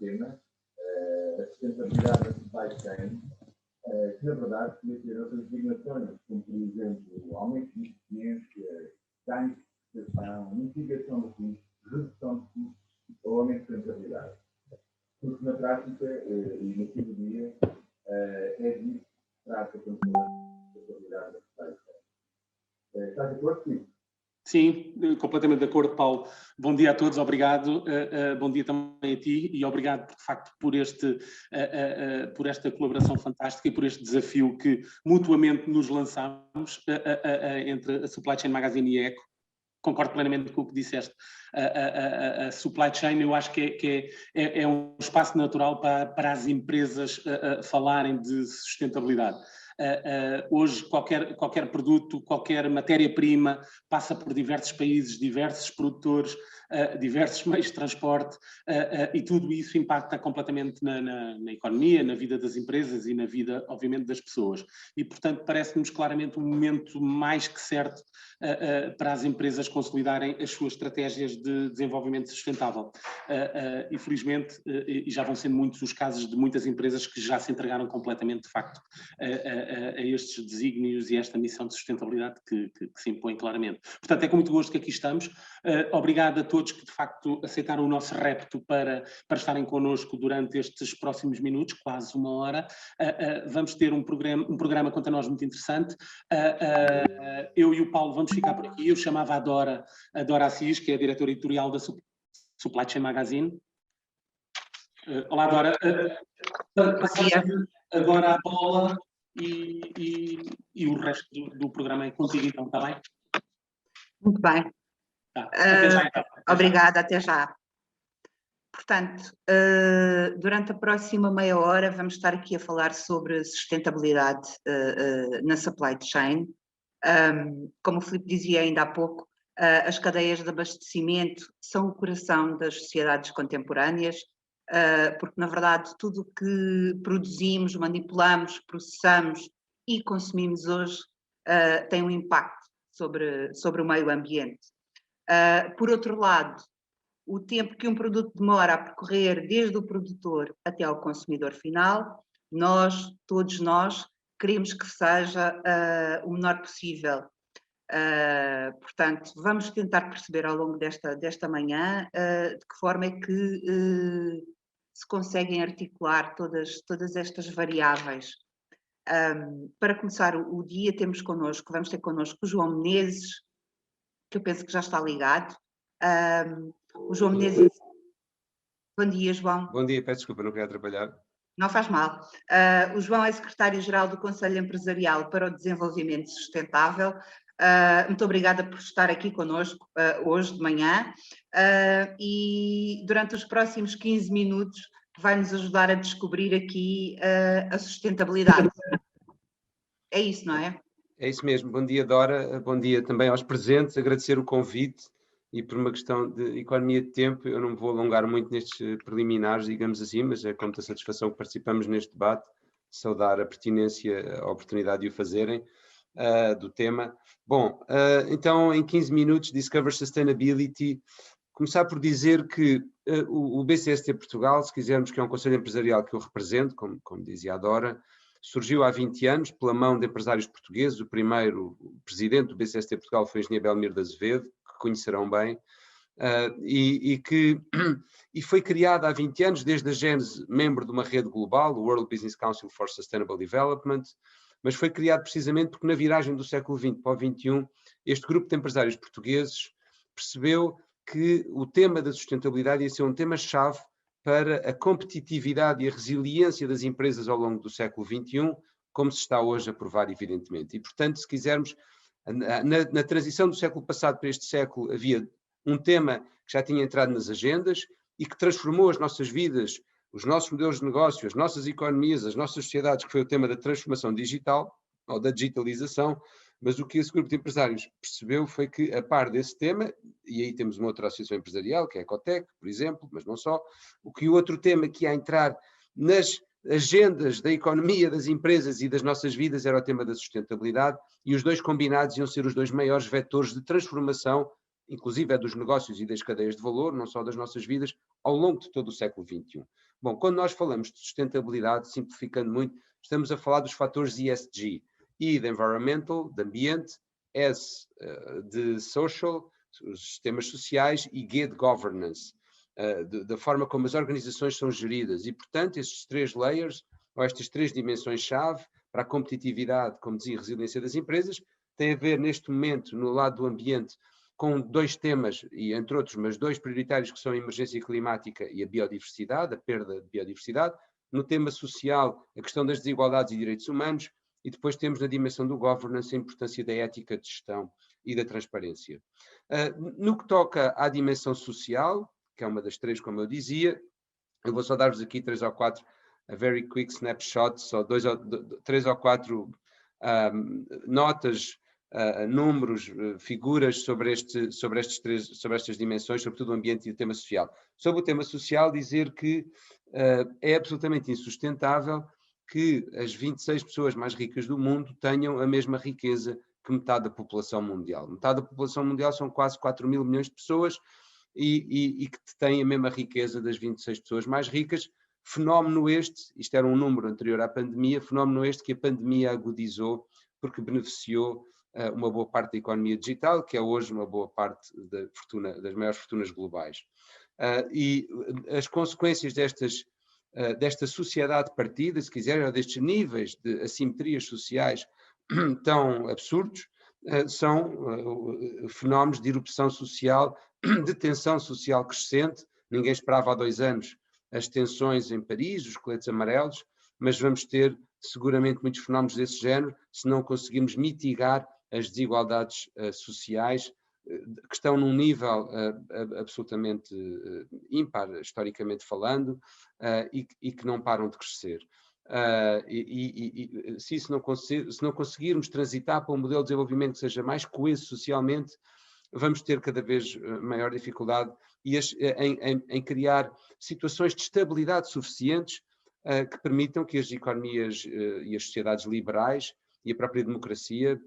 tema, a sustentabilidade da supply chain, que na verdade podia ter outras designações, como por exemplo, aumento de eficiência, ganho de prestação, mitigação de custos, redução de custos ou aumento de rentabilidade. Porque na prática, e no fim do dia, é disso que se trata quando a sustentabilidade da supply chain. Está de acordo com isso? Sim, completamente de acordo, Paulo. Bom dia a todos, obrigado. Bom dia também a ti e obrigado, de facto, por esta colaboração fantástica e por este desafio que mutuamente nos lançamos entre a Supply Chain Magazine e a ECO. Concordo plenamente com o que disseste. A supply chain, eu acho que é um espaço natural para as empresas falarem de sustentabilidade. Hoje qualquer produto, qualquer matéria-prima passa por diversos países, diversos produtores, diversos meios de transporte e tudo isso impacta completamente na economia, na vida das empresas e na vida, obviamente, das pessoas. E, portanto, parece-nos claramente um momento mais que certo para as empresas consolidarem as suas estratégias de desenvolvimento sustentável. E, felizmente, e já vão sendo muitos os casos de muitas empresas que já se entregaram completamente, de facto, a estes desígnios e esta missão de sustentabilidade que se impõe claramente. Portanto, é com muito gosto que aqui estamos. Obrigado a todos que, de facto, aceitaram o nosso repto para estarem connosco durante estes próximos minutos, quase uma hora. Vamos ter um programa quanto a nós muito interessante. Eu e o Paulo vamos ficar por aqui. Eu chamava a Dora Assis, que é a diretora editorial da Supply Chain Magazine. Olá, Dora. Agora a bola e o resto do programa é contigo, então, está bem? Muito bem. Tá. Até já, então. Obrigada, até já. Portanto, durante a próxima meia hora vamos estar aqui a falar sobre sustentabilidade na supply chain. Como o Filipe dizia ainda há pouco, as cadeias de abastecimento são o coração das sociedades contemporâneas, porque, na verdade, tudo o que produzimos, manipulamos, processamos e consumimos hoje tem um impacto sobre o meio ambiente. Por outro lado, o tempo que um produto demora a percorrer desde o produtor até ao consumidor final, todos nós, queremos que seja o menor possível. Portanto, vamos tentar perceber ao longo desta manhã de que forma é que se conseguem articular todas estas variáveis. Para começar o dia, vamos ter connosco o João Menezes, que eu penso que já está ligado. O João Menezes. Bom dia, João. Bom dia, peço desculpa, não queria atrapalhar. Não faz mal. O João é secretário-geral do Conselho Empresarial para o Desenvolvimento Sustentável. Muito obrigada por estar aqui connosco hoje de manhã e durante os próximos 15 minutos vai-nos ajudar a descobrir aqui a sustentabilidade. É isso, não é? É isso mesmo. Bom dia, Dora. Bom dia também aos presentes. Agradecer o convite e por uma questão de economia de tempo, eu não me vou alongar muito nestes preliminares, digamos assim, mas é com muita satisfação que participamos neste debate. Saudar a pertinência, a oportunidade de o fazerem. Do tema. Bom, então em 15 minutos, Discover Sustainability, começar por dizer que o BCST Portugal, se quisermos, que é um conselho empresarial que eu represento, como dizia a Dora, surgiu há 20 anos pela mão de empresários portugueses. O primeiro presidente do BCST Portugal foi o engenheiro Belmiro de Azevedo, que conhecerão bem, e foi criado há 20 anos, desde a gênese, membro de uma rede global, o World Business Council for Sustainable Development, mas foi criado precisamente porque na viragem do século XX para o XXI, este grupo de empresários portugueses percebeu que o tema da sustentabilidade ia ser um tema-chave para a competitividade e a resiliência das empresas ao longo do século XXI, como se está hoje a provar, evidentemente. E, portanto, se quisermos, na transição do século passado para este século, havia um tema que já tinha entrado nas agendas e que transformou as nossas vidas, os nossos modelos de negócio, as nossas economias, as nossas sociedades, que foi o tema da transformação digital, ou da digitalização, mas o que esse grupo de empresários percebeu foi que, a par desse tema, e aí temos uma outra associação empresarial, que é a Ecotec, por exemplo, mas não só, o outro tema que ia entrar nas agendas da economia, das empresas e das nossas vidas era o tema da sustentabilidade, e os dois combinados iam ser os dois maiores vetores de transformação, inclusive é dos negócios e das cadeias de valor, não só das nossas vidas, ao longo de todo o século XXI. Bom, quando nós falamos de sustentabilidade, simplificando muito, estamos a falar dos fatores ESG, E de environmental, de ambiente, S de social, os sistemas sociais, e G de governance, da forma como as organizações são geridas. E, portanto, estes 3 layers, ou estas 3 dimensões-chave para a competitividade, como dizia, resiliência das empresas, têm a ver, neste momento, no lado do ambiente, com 2 temas, e entre outros, mas 2 prioritários, que são a emergência climática e a biodiversidade, a perda de biodiversidade. No tema social, a questão das desigualdades e direitos humanos, e depois temos na dimensão do governance a importância da ética de gestão e da transparência. No que toca à dimensão social, que é uma das 3, como eu dizia, eu vou só dar-vos aqui 3 ou 4 a very quick snapshot, só 3 ou 4 notas, números, figuras sobre estas dimensões, sobretudo o ambiente e o tema social. Sobre o tema social, dizer que é absolutamente insustentável que as 26 pessoas mais ricas do mundo tenham a mesma riqueza que metade da população mundial. Metade da população mundial são quase 4 mil milhões de pessoas e que têm a mesma riqueza das 26 pessoas mais ricas. Fenómeno este, isto era um número anterior à pandemia, fenómeno este que a pandemia agudizou porque beneficiou uma boa parte da economia digital, que é hoje uma boa parte das maiores fortunas globais. E as consequências desta sociedade partida, se quiserem, ou destes níveis de assimetrias sociais tão absurdos, são fenómenos de erupção social, de tensão social crescente. Ninguém esperava há 2 anos as tensões em Paris, os coletes amarelos, mas vamos ter seguramente muitos fenómenos desse género se não conseguirmos mitigar as desigualdades sociais que estão num nível absolutamente ímpar, historicamente falando, e que não param de crescer. Se não conseguirmos transitar para um modelo de desenvolvimento que seja mais coeso socialmente, vamos ter cada vez maior dificuldade em criar situações de estabilidade suficientes que permitam que as economias e as sociedades liberais e a própria democracia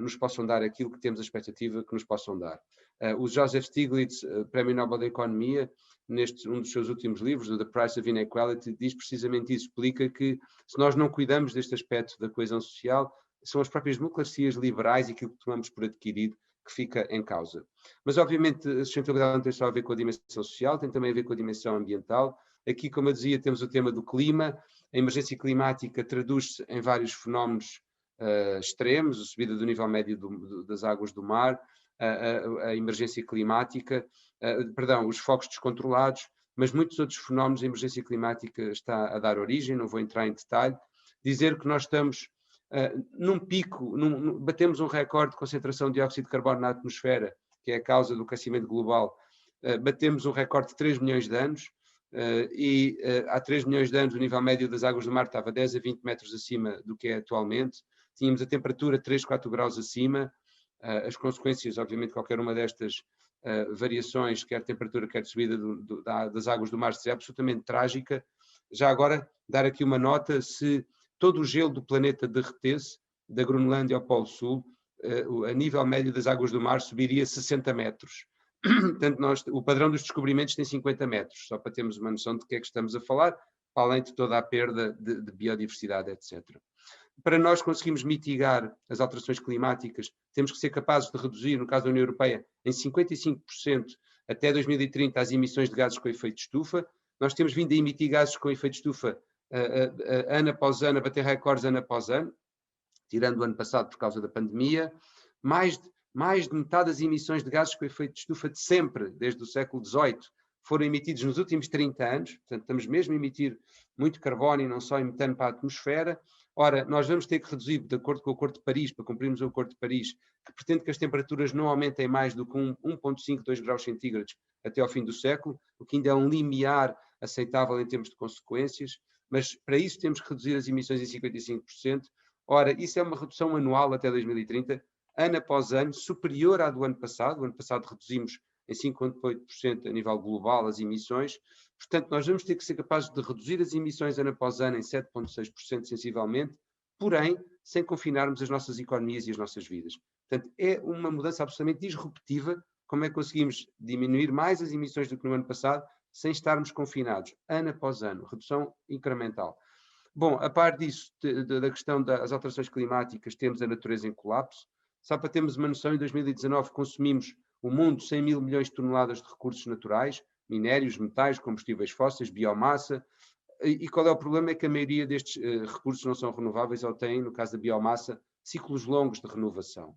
nos possam dar aquilo que temos a expectativa que nos possam dar. O Joseph Stiglitz, Prémio Nobel da Economia, um dos seus últimos livros, o The Price of Inequality, diz precisamente isso, explica que se nós não cuidamos deste aspecto da coesão social, são as próprias democracias liberais e aquilo que tomamos por adquirido que fica em causa. Mas, obviamente, a sustentabilidade não tem só a ver com a dimensão social, tem também a ver com a dimensão ambiental. Aqui, como eu dizia, temos o tema do clima. A emergência climática traduz-se em vários fenómenos extremos, a subida do nível médio das águas do mar, a emergência climática, os focos descontrolados, mas muitos outros fenómenos. A emergência climática está a dar origem, não vou entrar em detalhe. Dizer que nós estamos num pico, batemos um recorde de concentração de dióxido de carbono na atmosfera, que é a causa do aquecimento global. Batemos um recorde de 3 milhões de anos, e há 3 milhões de anos o nível médio das águas do mar estava 10 a 20 metros acima do que é atualmente. Tínhamos a temperatura 3, 4 graus acima. As consequências, obviamente, de qualquer uma destas variações, quer temperatura, quer subida das águas do mar, seria absolutamente trágica. Já agora, dar aqui uma nota: se todo o gelo do planeta derretesse, da Groenlândia ao Polo Sul, a nível médio das águas do mar subiria 60 metros. Portanto, o padrão dos descobrimentos tem 50 metros, só para termos uma noção de que é que estamos a falar, para além de toda a perda de biodiversidade, etc. Para nós conseguirmos mitigar as alterações climáticas, temos que ser capazes de reduzir, no caso da União Europeia, em 55% até 2030 as emissões de gases com efeito de estufa. Nós temos vindo a emitir gases com efeito de estufa ano após ano, a bater recordes ano após ano, tirando o ano passado por causa da pandemia. Mais de metade das emissões de gases com efeito de estufa de sempre, desde o século XVIII, foram emitidos nos últimos 30 anos, portanto estamos mesmo a emitir muito carbono e não só metano para a atmosfera. Ora, nós vamos ter que reduzir, de acordo com o Acordo de Paris, para cumprirmos o Acordo de Paris, que pretende que as temperaturas não aumentem mais do que 1,5, 2 graus centígrados até ao fim do século, o que ainda é um limiar aceitável em termos de consequências, mas para isso temos que reduzir as emissões em 55%. Ora, isso é uma redução anual até 2030, ano após ano, superior à do ano passado. O ano passado reduzimos em 5,8% a nível global as emissões. Portanto, nós vamos ter que ser capazes de reduzir as emissões ano após ano em 7,6% sensivelmente, porém, sem confinarmos as nossas economias e as nossas vidas. Portanto, é uma mudança absolutamente disruptiva. Como é que conseguimos diminuir mais as emissões do que no ano passado sem estarmos confinados, ano após ano, redução incremental. Bom, a par disso, da questão das alterações climáticas, temos a natureza em colapso. Só para termos uma noção, em 2019 consumimos o mundo 100 mil milhões de toneladas de recursos naturais, minérios, metais, combustíveis fósseis, biomassa. E qual é o problema? É que a maioria destes recursos não são renováveis ou têm, no caso da biomassa, ciclos longos de renovação.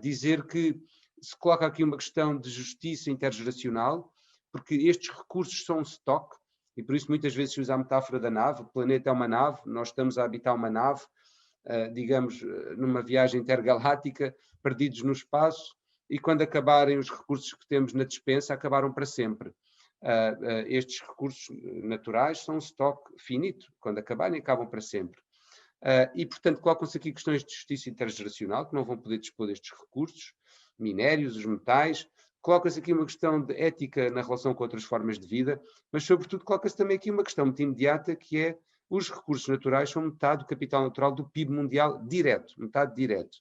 Dizer que se coloca aqui uma questão de justiça intergeracional, porque estes recursos são um estoque, e por isso muitas vezes se usa a metáfora da nave. O planeta é uma nave, nós estamos a habitar uma nave, digamos, numa viagem intergaláctica, perdidos no espaço, e quando acabarem os recursos que temos na despensa, acabaram para sempre. Estes recursos naturais são um estoque finito, quando acabarem, acabam para sempre. E, portanto, colocam-se aqui questões de justiça intergeracional, que não vão poder dispor destes recursos, minérios, os metais. Coloca-se aqui uma questão de ética na relação com outras formas de vida, mas, sobretudo, coloca-se também aqui uma questão muito imediata, que é os recursos naturais são metade do capital natural do PIB mundial direto, metade direto.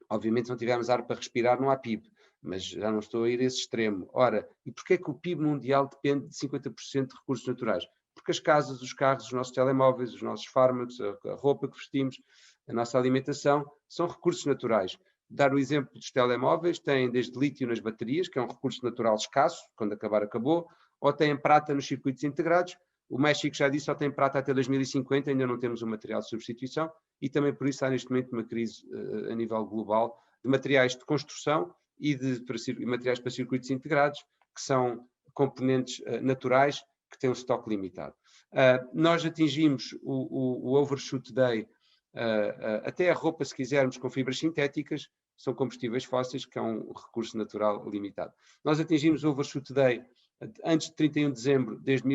Obviamente, se não tivermos ar para respirar, não há PIB, mas já não estou a ir a esse extremo. Ora, e porquê é que o PIB mundial depende de 50% de recursos naturais? Porque as casas, os carros, os nossos telemóveis, os nossos fármacos, a roupa que vestimos, a nossa alimentação, são recursos naturais. Dar o exemplo dos telemóveis, têm desde lítio nas baterias, que é um recurso natural escasso, quando acabar acabou, ou têm prata nos circuitos integrados. O México já disse, só tem prata até 2050, ainda não temos um material de substituição, e também por isso há neste momento uma crise a nível global de materiais de construção e de materiais para circuitos integrados, que são componentes naturais que têm um estoque limitado. Nós atingimos o Overshoot Day, até a roupa, se quisermos, com fibras sintéticas, são combustíveis fósseis, que é um recurso natural limitado. Nós atingimos o Overshoot Day antes de 31 de dezembro desde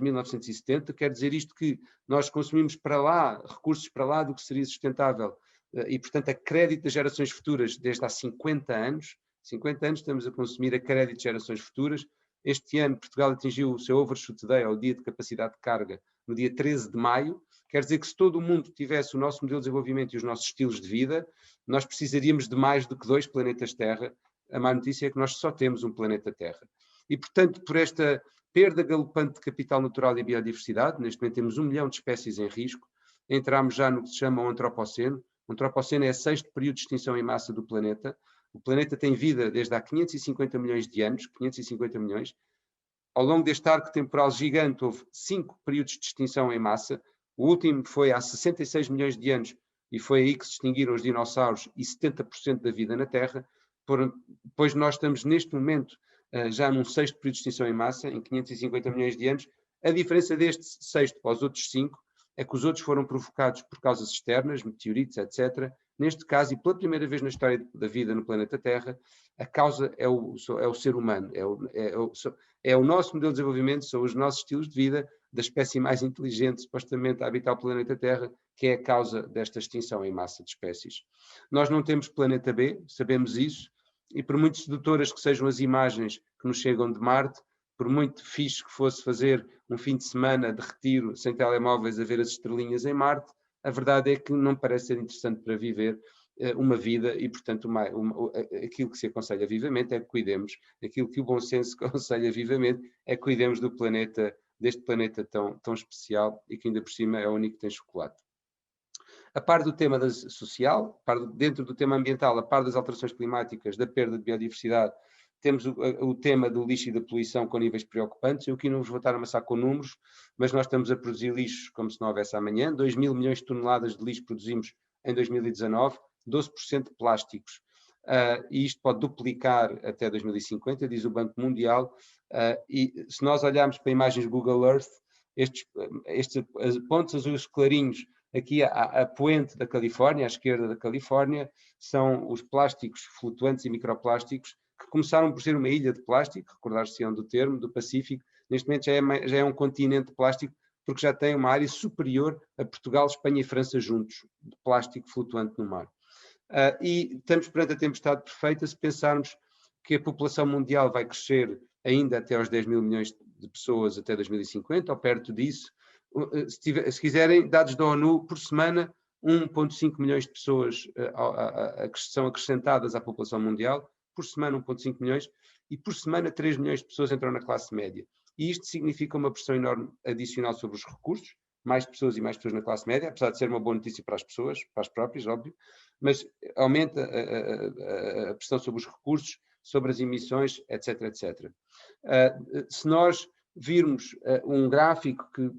1970, quer dizer isto que nós consumimos para lá, recursos para lá do que seria sustentável, e portanto a crédito das gerações futuras desde há 50 anos, 50 anos estamos a consumir a crédito de gerações futuras. Este ano Portugal atingiu o seu Overshoot Day, ao dia de capacidade de carga, no dia 13 de maio, quer dizer que se todo o mundo tivesse o nosso modelo de desenvolvimento e os nossos estilos de vida, nós precisaríamos de mais do que 2 planetas Terra. A má notícia é que nós só temos um planeta Terra. E, portanto, por esta perda galopante de capital natural e biodiversidade, neste momento temos 1 milhão de espécies em risco, entramos já no que se chama o Antropoceno. O Antropoceno é o 6º período de extinção em massa do planeta. O planeta tem vida desde há 550 milhões de anos, 550 milhões. Ao longo deste arco temporal gigante houve 5 períodos de extinção em massa. O último foi há 66 milhões de anos e foi aí que se extinguiram os dinossauros e 70% da vida na Terra. Pois nós estamos neste momento já num 6º período de extinção em massa, em 550 milhões de anos. A diferença deste 6º para os outros 5 é que os outros foram provocados por causas externas, meteoritos, etc. Neste caso, e pela primeira vez na história da vida no planeta Terra, a causa é o ser humano, é o nosso modelo de desenvolvimento, são os nossos estilos de vida, da espécie mais inteligente, supostamente, a habitar o planeta Terra, que é a causa desta extinção em massa de espécies. Nós não temos planeta B, sabemos isso, e por muito sedutoras que sejam as imagens que nos chegam de Marte, por muito fixe que fosse fazer um fim de semana de retiro sem telemóveis a ver as estrelinhas em Marte, a verdade é que não parece ser interessante para viver uma vida e, portanto, aquilo que se aconselha vivamente é que cuidemos, aquilo que o bom senso aconselha vivamente é que cuidemos do planeta, deste planeta tão especial e que ainda por cima é o único que tem chocolate. A par do tema social, dentro do tema ambiental, a par das alterações climáticas, da perda de biodiversidade, temos o tema do lixo e da poluição com níveis preocupantes. Eu aqui não vos vou estar a amassar com números, mas nós estamos a produzir lixo como se não houvesse amanhã. 2 mil milhões de toneladas de lixo produzimos em 2019, 12% de plásticos. E isto pode duplicar até 2050, diz o Banco Mundial. E se nós olharmos para imagens Google Earth, estes pontos azuis clarinhos, aqui a poente da Califórnia, à esquerda da Califórnia, são os plásticos flutuantes e microplásticos que começaram por ser uma ilha de plástico, recordar-se-ão do termo, do Pacífico. Neste momento já é um continente de plástico, porque já tem uma área superior a Portugal, Espanha e França juntos, de plástico flutuante no mar. E estamos perante a tempestade perfeita se pensarmos que a população mundial vai crescer ainda até aos 10 mil milhões de pessoas até 2050, ou perto disso. Se quiserem, dados da ONU, por semana, 1,5 milhões de pessoas são acrescentadas à população mundial, por semana 1,5 milhões, e por semana 3 milhões de pessoas entram na classe média. e isto significa uma pressão enorme adicional sobre os recursos, mais pessoas e mais pessoas na classe média, apesar de ser uma boa notícia para as pessoas, para as próprias, óbvio, mas aumenta a pressão sobre os recursos, sobre as emissões, etc, etc. Se nós virmos um gráfico que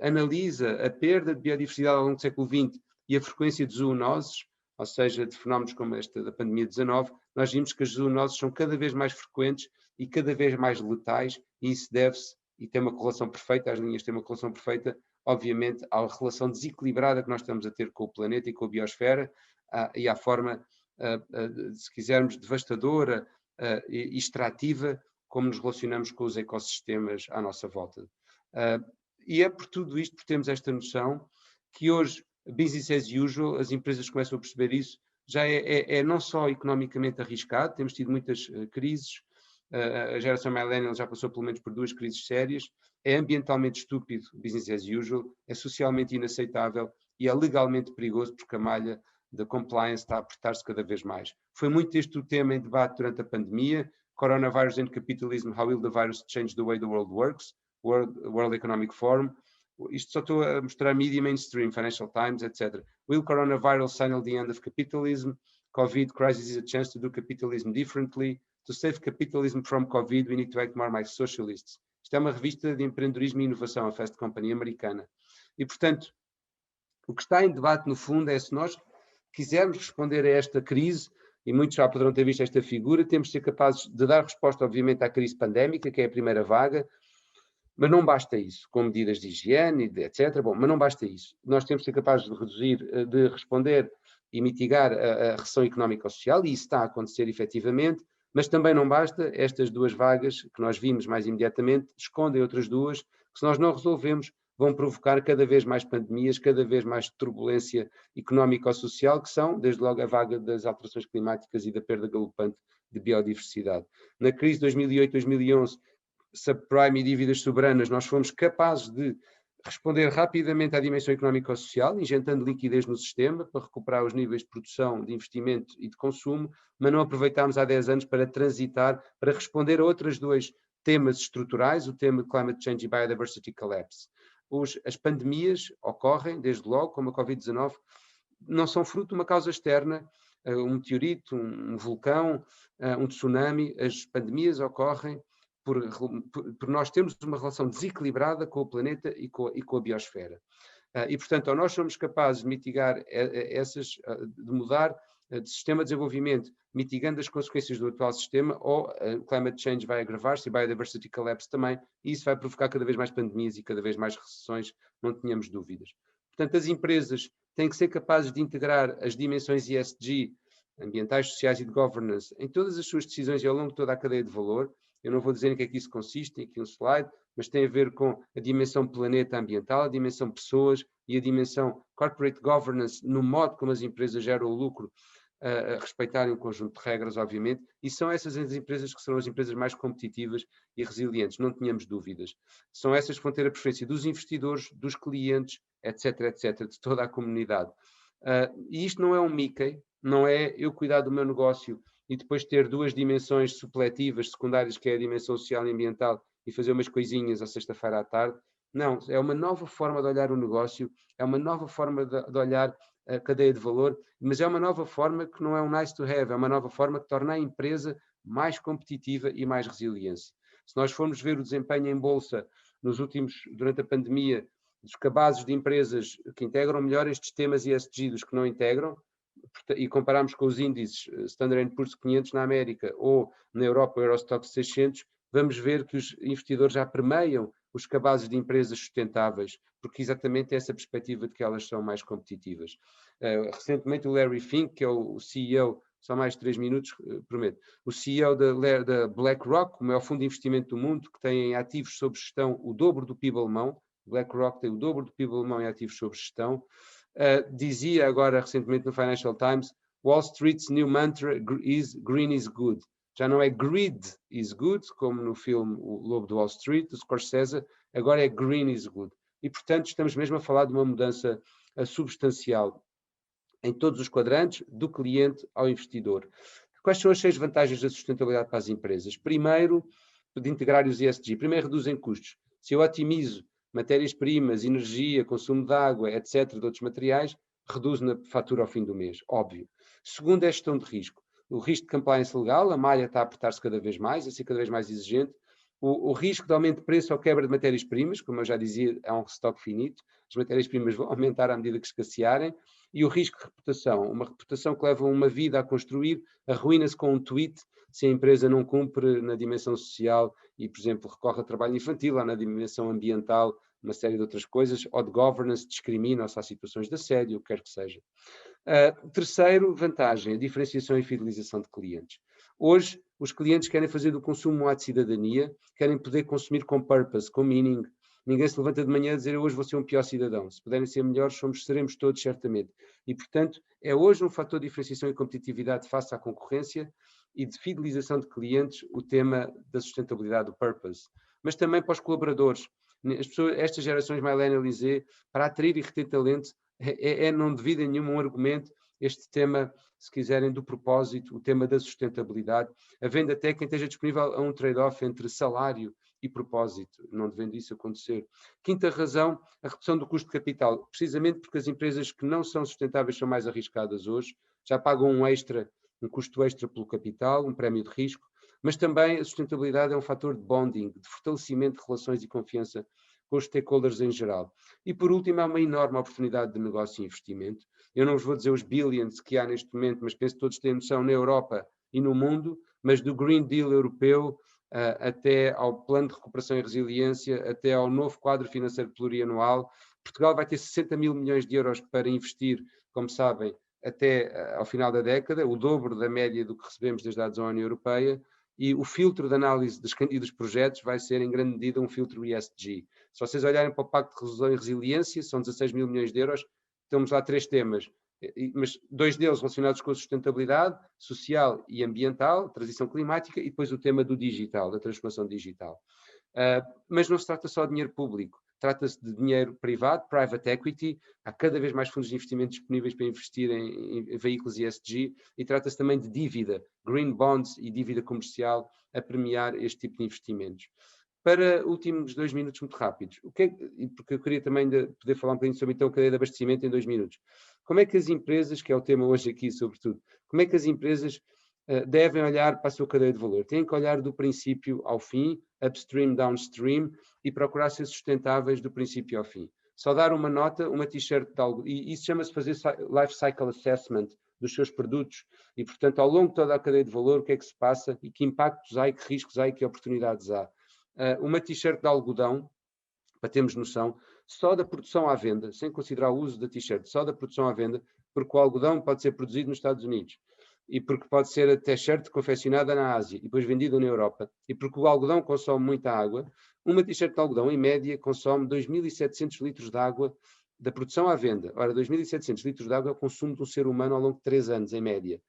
analisa a perda de biodiversidade ao longo do século XX e a frequência de zoonoses, ou seja, de fenómenos como esta da pandemia 19, nós vimos que as zoonoses são cada vez mais frequentes e cada vez mais letais, e isso deve-se, e tem uma correlação perfeita, as linhas têm uma correlação perfeita, obviamente, à relação desequilibrada que nós estamos a ter com o planeta e com a biosfera, e à forma, se quisermos, devastadora e extrativa como nos relacionamos com os ecossistemas à nossa volta. E é por tudo isto, por termos esta noção, que hoje, business as usual, as empresas começam a perceber isso, já é não só economicamente arriscado, temos tido muitas crises, a geração millennial já passou pelo menos por 2 crises sérias, é ambientalmente estúpido, business as usual, é socialmente inaceitável e é legalmente perigoso porque a malha da compliance está a apertar-se cada vez mais. Foi muito este o tema em debate durante a pandemia, Coronavirus and Capitalism, How Will the Virus Change the Way the World Works, World Economic Forum. Isto só estou a mostrar media mainstream, Financial Times, etc. Will coronavirus signal the end of capitalism? COVID crisis is a chance to do capitalism differently. To save capitalism from COVID, we need to act more like socialists. Isto é uma revista de empreendedorismo e inovação, a Fast Company americana. E, portanto, o que está em debate, no fundo, é se nós quisermos responder a esta crise, e muitos já poderão ter visto esta figura, temos de ser capazes de dar resposta, obviamente, à crise pandémica, que é a primeira vaga, mas não basta isso, com medidas de higiene, etc. Bom, mas não basta isso. Nós temos de ser capazes de reduzir, de responder e mitigar a recessão económica e social, e isso está a acontecer efetivamente, mas também não basta. Estas 2 vagas que nós vimos mais imediatamente escondem outras 2, que se nós não resolvemos, vão provocar cada vez mais pandemias, cada vez mais turbulência económico-social, que são, desde logo, a vaga das alterações climáticas e da perda galopante de biodiversidade. Na crise de 2008-2011, subprime e dívidas soberanas, nós fomos capazes de responder rapidamente à dimensão económico-social, injetando liquidez no sistema para recuperar os níveis de produção, de investimento e de consumo, mas não aproveitámos há 10 anos para transitar, para responder a outros 2 temas estruturais, o tema de Climate Change e Biodiversity Collapse. As pandemias ocorrem, desde logo, como a Covid-19, não são fruto de uma causa externa, um meteorito, um vulcão, um tsunami. As pandemias ocorrem por nós termos uma relação desequilibrada com o planeta e com a biosfera. E, portanto, ou nós somos capazes de mitigar de mudar de sistema de desenvolvimento, mitigando as consequências do atual sistema, ou climate change vai agravar-se e biodiversity collapse também, e isso vai provocar cada vez mais pandemias e cada vez mais recessões, não tenhamos dúvidas. Portanto, as empresas têm que ser capazes de integrar as dimensões ESG, ambientais, sociais e de governance, em todas as suas decisões e ao longo de toda a cadeia de valor. Eu não vou dizer em que é que isso consiste, tem aqui um slide, mas tem a ver com a dimensão planeta ambiental, a dimensão pessoas e a dimensão corporate governance, no modo como as empresas geram o lucro, a respeitarem um conjunto de regras, obviamente, e são essas as empresas que serão as empresas mais competitivas e resilientes, não tenhamos dúvidas. São essas que vão ter a preferência dos investidores, dos clientes, etc, etc, de toda a comunidade. E isto não é um Mickey, não é eu cuidar do meu negócio e depois ter 2 dimensões supletivas, secundárias, que é a dimensão social e ambiental, e fazer umas coisinhas à sexta-feira à tarde. Não, é uma nova forma de olhar o negócio, é uma nova forma de olhar a cadeia de valor, mas é uma nova forma que não é um nice to have, é uma nova forma que torna a empresa mais competitiva e mais resiliente. Se nós formos ver o desempenho em bolsa durante a pandemia, dos cabazes de empresas que integram melhor estes temas ESG dos que não integram, e compararmos com os índices Standard & Poor's 500 na América ou na Europa o Eurostoxx 600, vamos ver que os investidores já permeiam os cabazes de empresas sustentáveis, porque exatamente é essa perspectiva de que elas são mais competitivas. Recentemente o Larry Fink, que é o CEO, só mais 3 minutos, prometo, o CEO da BlackRock, o maior fundo de investimento do mundo, que tem em ativos sob gestão o dobro do PIB alemão, BlackRock tem o dobro do PIB alemão em ativos sob gestão, dizia agora recentemente no Financial Times, Wall Street's new mantra is green is good. Já não é greed is good, como no filme O Lobo de Wall Street, do Scorsese, agora é green is good. E, portanto, estamos mesmo a falar de uma mudança substancial em todos os quadrantes, do cliente ao investidor. Quais são as 6 vantagens da sustentabilidade para as empresas? Primeiro, de integrar os ESG. Primeiro, reduzem custos. Se eu otimizo matérias-primas, energia, consumo de água, etc., de outros materiais, reduz na fatura ao fim do mês, óbvio. Segundo é a gestão de risco. O risco de compliance legal, a malha está a apertar-se cada vez mais, a ser cada vez mais exigente. O risco de aumento de preço ou quebra de matérias-primas, como eu já dizia, há um estoque finito, as matérias-primas vão aumentar à medida que escassearem, e o risco de reputação, uma reputação que leva uma vida a construir, arruína-se com um tweet se a empresa não cumpre na dimensão social e, por exemplo, recorre a trabalho infantil, ou na dimensão ambiental, uma série de outras coisas, ou de governance, discrimina, ou se há situações de assédio, o que quer que seja. Terceiro, vantagem, a diferenciação e fidelização de clientes. Hoje, os clientes querem fazer do consumo um ato de cidadania, querem poder consumir com purpose, com meaning. Ninguém se levanta de manhã a dizer hoje vou ser um pior cidadão. Se puderem ser melhores, seremos todos, certamente. E, portanto, é hoje um fator de diferenciação e competitividade face à concorrência e de fidelização de clientes o tema da sustentabilidade, do purpose. Mas também para os colaboradores. Estas gerações Millennial e Z, para atrair e reter talento, não devido a nenhum argumento este tema, se quiserem, do propósito, o tema da sustentabilidade, havendo até quem esteja disponível a um trade-off entre salário e propósito, não devendo isso acontecer. Quinta razão, a redução do custo de capital, precisamente porque as empresas que não são sustentáveis são mais arriscadas hoje, já pagam um custo extra pelo capital, um prémio de risco, mas também a sustentabilidade é um fator de bonding, de fortalecimento de relações e confiança com os stakeholders em geral. E por último, há uma enorme oportunidade de negócio e investimento. Eu não vos vou dizer os billions que há neste momento, mas penso que todos têm noção na Europa e no mundo, mas do Green Deal europeu até ao Plano de Recuperação e Resiliência, até ao novo quadro financeiro plurianual. Portugal vai ter 60 mil milhões de euros para investir, como sabem, até ao final da década, o dobro da média do que recebemos das dados da União Europeia, e o filtro de análise dos projetos vai ser, em grande medida, um filtro ESG. Se vocês olharem para o Pacto de Resolução e Resiliência, são 16 mil milhões de euros, temos lá 3 temas, mas 2 deles relacionados com a sustentabilidade social e ambiental, transição climática, e depois o tema do digital, da transformação digital. Mas não se trata só de dinheiro público, trata-se de dinheiro privado, private equity, há cada vez mais fundos de investimento disponíveis para investir em veículos ESG, e trata-se também de dívida, green bonds e dívida comercial a premiar este tipo de investimentos. Para últimos 2 minutos muito rápidos, porque eu queria também poder falar um bocadinho sobre então a cadeia de abastecimento em 2 minutos. Como é que as empresas, que é o tema hoje aqui sobretudo, como é que as empresas devem olhar para a sua cadeia de valor? Têm que olhar do princípio ao fim, upstream, downstream, e procurar ser sustentáveis do princípio ao fim. Só dar uma nota, uma t-shirt de algo, e isso chama-se fazer life cycle assessment dos seus produtos, e portanto ao longo de toda a cadeia de valor o que é que se passa e que impactos há, e que riscos há e que oportunidades há. Uma t-shirt de algodão, para termos noção, só da produção à venda, sem considerar o uso da t-shirt, só da produção à venda, porque o algodão pode ser produzido nos Estados Unidos, e porque pode ser a t-shirt confeccionada na Ásia e depois vendida na Europa, e porque o algodão consome muita água, uma t-shirt de algodão, em média, consome 2.700 litros de água da produção à venda. Ora, 2.700 litros de água é o consumo de um ser humano ao longo de 3 anos, em média.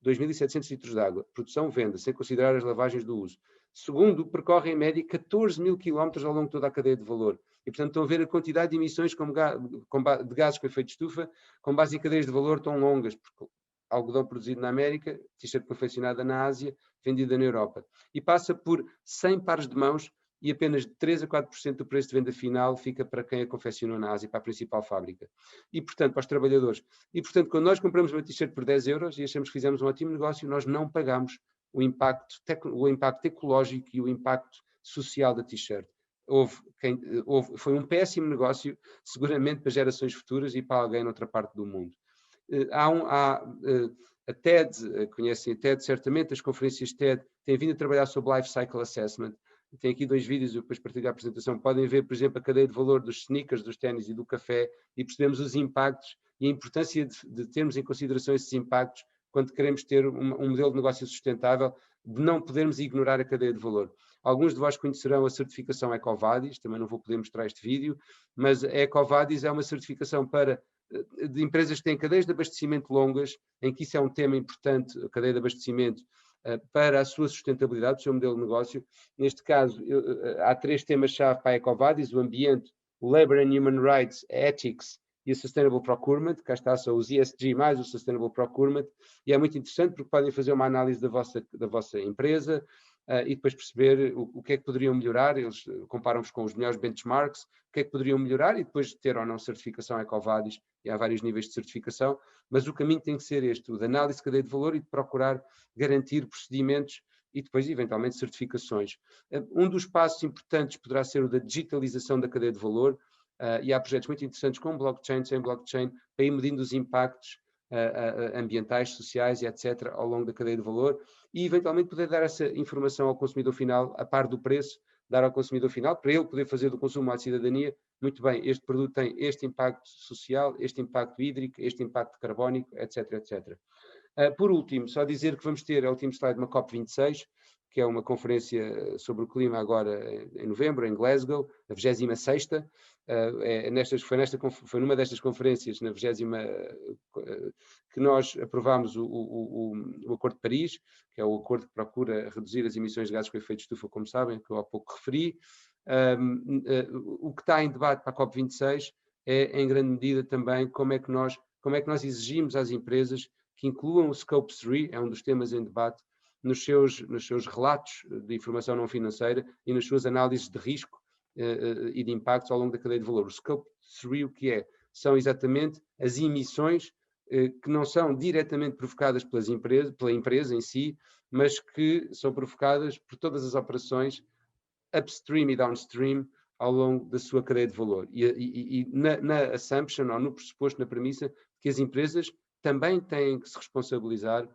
2.700 litros de água, produção-venda, sem considerar as lavagens do uso. Segundo, percorre em média 14 mil quilómetros ao longo de toda a cadeia de valor. E, portanto, estão a ver a quantidade de emissões de gases com efeito de estufa, com base em cadeias de valor tão longas, porque algodão produzido na América, t-shirt confeccionada na Ásia, vendida na Europa. E passa por 100 pares de mãos e apenas de 3 a 4% do preço de venda final fica para quem a confeccionou na Ásia, para a principal fábrica. E, portanto, para os trabalhadores. E, portanto, quando nós compramos uma t-shirt por 10 euros e achamos que fizemos um ótimo negócio, nós não pagamos o impacto ecológico e o impacto social da t-shirt. Foi um péssimo negócio, seguramente para gerações futuras e para alguém noutra parte do mundo. A TED, conhecem a TED certamente, as conferências TED têm vindo a trabalhar sobre Life Cycle Assessment. Tem aqui 2 vídeos, eu depois partilho a apresentação. Podem ver, por exemplo, a cadeia de valor dos sneakers, dos ténis e do café, e percebemos os impactos e a importância de termos em consideração esses impactos quando queremos ter um modelo de negócio sustentável, de não podermos ignorar a cadeia de valor. Alguns de vós conhecerão a certificação EcoVadis, também não vou poder mostrar este vídeo, mas a EcoVadis é uma certificação de empresas que têm cadeias de abastecimento longas, em que isso é um tema importante, a cadeia de abastecimento, para a sua sustentabilidade, o seu modelo de negócio. Neste caso, há 3 temas-chave para a EcoVadis: o ambiente, o Labor and Human Rights, a Ethics e a Sustainable Procurement. Cá está, são os ESG mais o Sustainable Procurement, e é muito interessante porque podem fazer uma análise da vossa empresa, e depois perceber o que é que poderiam melhorar. Eles comparam-nos com os melhores benchmarks, o que é que poderiam melhorar, e depois ter ou não certificação EcoVadis, e há vários níveis de certificação, mas o caminho tem que ser este, o de análise de cadeia de valor e de procurar garantir procedimentos e depois, eventualmente, certificações. Um dos passos importantes poderá ser o da digitalização da cadeia de valor, e há projetos muito interessantes com blockchain, sem blockchain, para ir medindo os impactos ambientais, sociais e etc. ao longo da cadeia de valor, e eventualmente poder dar essa informação ao consumidor final, a par do preço, dar ao consumidor final, para ele poder fazer do consumo à cidadania. Muito bem, este produto tem este impacto social, este impacto hídrico, este impacto carbónico, etc, etc. Por último, só dizer que vamos ter, é o último slide, uma COP26, que é uma conferência sobre o clima agora em novembro, em Glasgow, a 26ª. Foi numa destas conferências, na 20ª, que nós aprovámos o Acordo de Paris, que é o acordo que procura reduzir as emissões de gases com efeito de estufa, como sabem, que eu há pouco referi. O que está em debate para a COP26 é, em grande medida, também como é que nós exigimos às empresas que incluam o Scope 3, é um dos temas em debate, nos seus relatos de informação não financeira e nas suas análises de risco e de impactos ao longo da cadeia de valor. O Scope 3, o que é? São exatamente as emissões que não são diretamente provocadas pela empresa em si, mas que são provocadas por todas as operações upstream e downstream ao longo da sua cadeia de valor. E na assumption, ou no pressuposto, na premissa, que as empresas também têm que se responsabilizar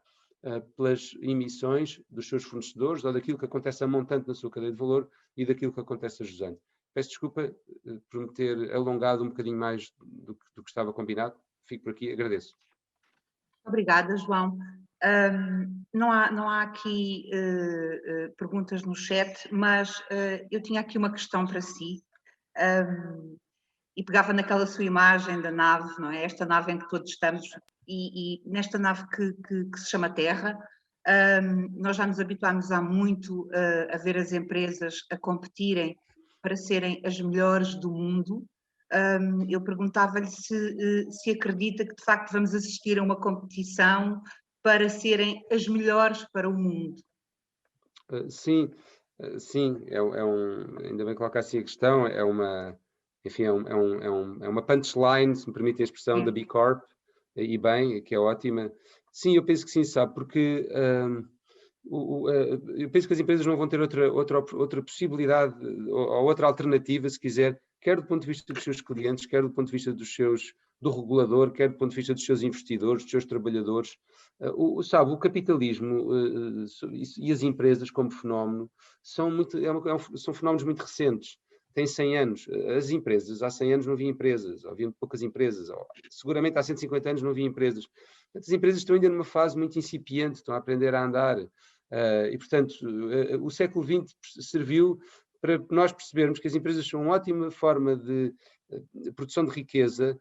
pelas emissões dos seus fornecedores ou daquilo que acontece a montante na sua cadeia de valor e daquilo que acontece a jusante. Peço desculpa por me ter alongado um bocadinho mais do que estava combinado. Fico por aqui, agradeço. Obrigada, João. Não há aqui perguntas no chat, mas eu tinha aqui uma questão para si. E pegava naquela sua imagem da nave, não é? Esta nave em que todos estamos, e nesta nave que se chama Terra, nós já nos habituámos há muito a ver as empresas a competirem para serem as melhores do mundo. Eu perguntava-lhe se acredita que de facto vamos assistir a uma competição para serem as melhores para o mundo. Sim, ainda bem que coloca assim a questão, enfim, é uma punchline, se me permitem a expressão, da B Corp, e bem, que é ótima. Sim, eu penso que sim, sabe, porque eu penso que as empresas não vão ter outra possibilidade ou outra alternativa, se quiser, quer do ponto de vista dos seus clientes, quer do ponto de vista do regulador, quer do ponto de vista dos seus investidores, dos seus trabalhadores. O capitalismo e as empresas como fenómeno são fenómenos muito recentes. Tem 100 anos. As empresas, há 100 anos não havia empresas, havia poucas empresas. Seguramente há 150 anos não havia empresas. As empresas estão ainda numa fase muito incipiente, estão a aprender a andar. E, portanto, o século XX serviu para nós percebermos que as empresas são uma ótima forma de produção de riqueza,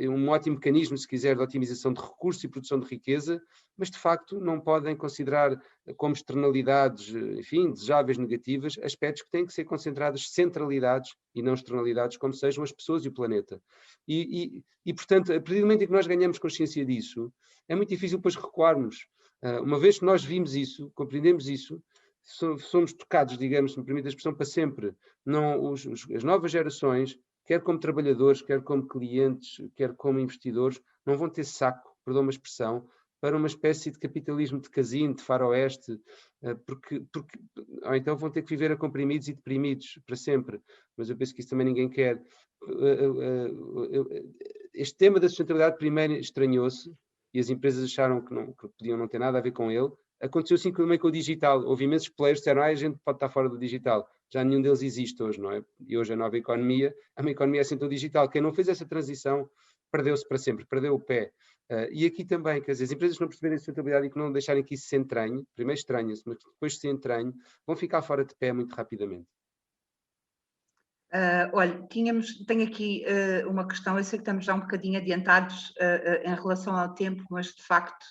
um ótimo mecanismo, se quiser, de otimização de recursos e produção de riqueza, mas de facto não podem considerar como externalidades, enfim, desejáveis, negativas, aspectos que têm que ser concentrados centralidades e não externalidades, como sejam as pessoas e o planeta. E portanto, a partir do momento em que nós ganhamos consciência disso, é muito difícil depois recuarmos. Uma vez que nós vimos isso, compreendemos isso, somos tocados, digamos, se me permite a expressão, para sempre. Não, as novas gerações, quer como trabalhadores, quer como clientes, quer como investidores, não vão ter saco, perdão uma expressão, para uma espécie de capitalismo de casino, de faroeste, ou então vão ter que viver a comprimidos e deprimidos para sempre. Mas eu penso que isso também ninguém quer. Este tema da sustentabilidade primeiro estranhou-se e as empresas acharam que podiam não ter nada a ver com ele. Aconteceu assim também com o digital. Houve imensos players que disseram, a gente pode estar fora do digital. Já nenhum deles existe hoje, não é? E hoje a nova economia, é uma economia assim tão digital. Quem não fez essa transição perdeu-se para sempre, perdeu o pé. E aqui também, quer dizer, as empresas que não perceberem a sustentabilidade e que não deixarem que isso se entranhe, primeiro estranha-se, mas depois se entranhe, vão ficar fora de pé muito rapidamente. Olha, tenho aqui uma questão, eu sei que estamos já um bocadinho adiantados em relação ao tempo, mas de facto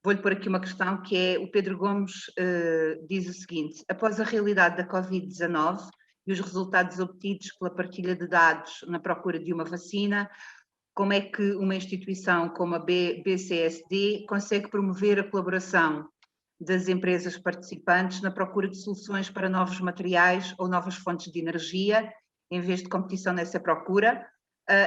vou-lhe pôr aqui uma questão que é, o Pedro Gomes diz o seguinte: após a realidade da Covid-19 e os resultados obtidos pela partilha de dados na procura de uma vacina, como é que uma instituição como a BCSD consegue promover a colaboração das empresas participantes na procura de soluções para novos materiais ou novas fontes de energia, em vez de competição nessa procura,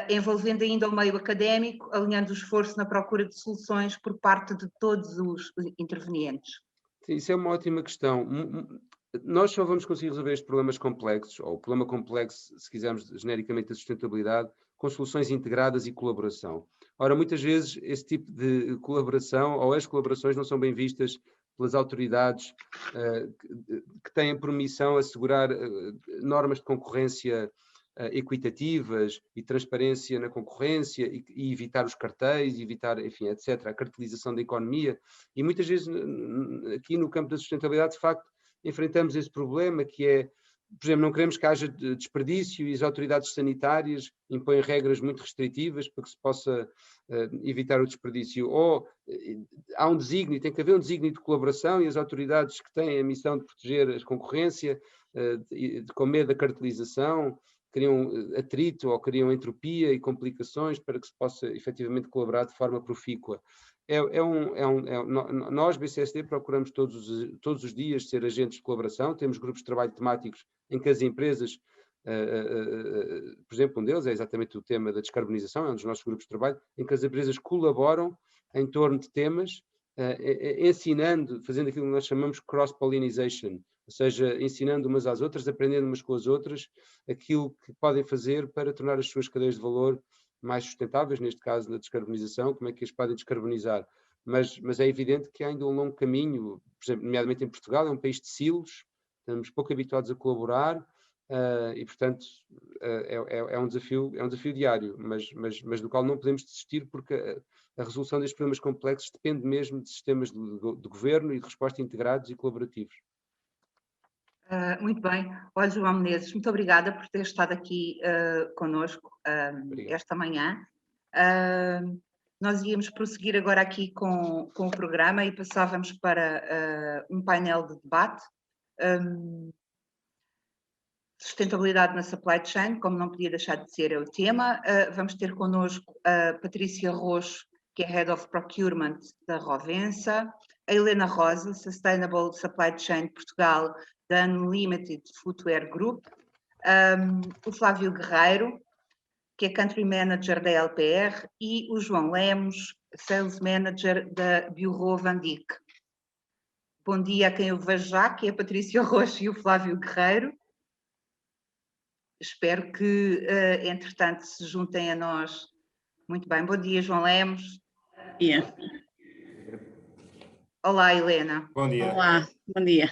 envolvendo ainda o meio académico, alinhando o esforço na procura de soluções por parte de todos os intervenientes. Sim, isso é uma ótima questão. Nós só vamos conseguir resolver estes problemas complexos, ou o problema complexo, se quisermos genericamente, da sustentabilidade, com soluções integradas e colaboração. Ora, muitas vezes esse tipo de colaboração, ou as colaborações, não são bem vistas pelas autoridades que têm por missão assegurar normas de concorrência equitativas e transparência na concorrência e evitar os cartéis, evitar, enfim, etc., a cartelização da economia. E muitas vezes aqui no campo da sustentabilidade, de facto, enfrentamos esse problema que é, por exemplo, não queremos que haja desperdício e as autoridades sanitárias impõem regras muito restritivas para que se possa evitar o desperdício. Ou há um desígnio, tem que haver um desígnio de colaboração e as autoridades que têm a missão de proteger a concorrência, com medo da cartelização, criam atrito ou criam entropia e complicações para que se possa efetivamente colaborar de forma profícua. Nós, BCSD, procuramos todos os dias ser agentes de colaboração, temos grupos de trabalho temáticos em que as empresas, por exemplo, um deles é exatamente o tema da descarbonização, é um dos nossos grupos de trabalho, em que as empresas colaboram em torno de temas, ensinando, fazendo aquilo que nós chamamos cross-pollinization, ou seja, ensinando umas às outras, aprendendo umas com as outras, aquilo que podem fazer para tornar as suas cadeias de valor mais sustentáveis, neste caso na descarbonização, como é que as podem descarbonizar. Mas é evidente que há ainda um longo caminho, por exemplo, nomeadamente em Portugal, é um país de silos, estamos pouco habituados a colaborar e, portanto, é um desafio diário, mas do qual não podemos desistir porque a resolução destes problemas complexos depende mesmo de sistemas de governo e de resposta integrados e colaborativos. Muito bem. Olha, João Menezes, muito obrigada por ter estado aqui conosco esta manhã. Nós íamos prosseguir agora aqui com o programa e passávamos para um painel de debate. Sustentabilidade na supply chain, como não podia deixar de ser, é o tema. Vamos ter connosco a Patrícia Roxo, que é Head of Procurement da Rovensa, a Helena Rosa, Sustainable Supply Chain Portugal, da Unlimited Footwear Group, o Flávio Guerreiro, que é Country Manager da LPR, e o João Lemos, Sales Manager da Bureau Van Dijk. Bom dia a quem eu vejo já, que é a Patrícia Roxo e o Flávio Guerreiro. Espero que, entretanto, se juntem a nós. Muito bem. Bom dia, João Lemos. Bom dia. Olá, Helena. Bom dia. Olá, bom dia.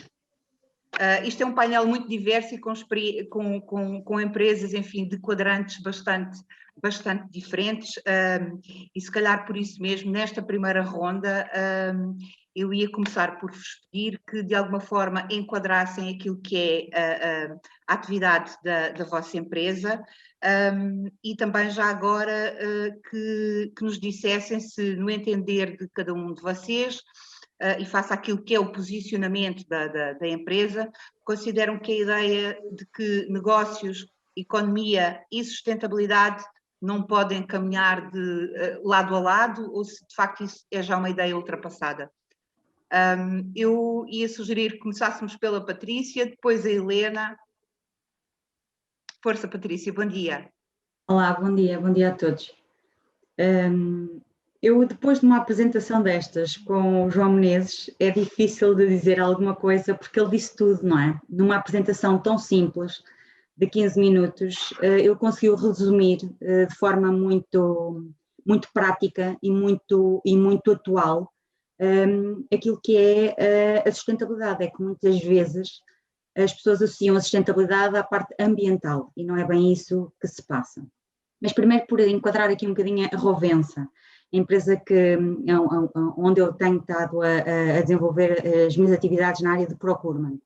Isto é um painel muito diverso e com empresas, enfim, de quadrantes bastante diferentes e se calhar por isso mesmo, nesta primeira ronda, eu ia começar por vos pedir que de alguma forma enquadrassem aquilo que é a atividade da vossa empresa e também já agora que nos dissessem se no entender de cada um de vocês e face àquilo que é o posicionamento da empresa, consideram que a ideia de que negócios, economia e sustentabilidade não podem caminhar de lado a lado ou se de facto isso é já uma ideia ultrapassada. Eu ia sugerir que começássemos pela Patrícia, depois a Helena. Força, Patrícia, bom dia. Olá, bom dia a todos. Eu, depois de uma apresentação destas com o João Menezes, é difícil de dizer alguma coisa porque ele disse tudo, não é? Numa apresentação tão simples, de 15 minutos, ele conseguiu resumir de forma muito prática e muito atual aquilo que é a sustentabilidade. É que muitas vezes as pessoas associam a sustentabilidade à parte ambiental e não é bem isso que se passa. Mas primeiro por enquadrar aqui um bocadinho a Rovensa, a empresa onde eu tenho estado a desenvolver as minhas atividades na área de procurement.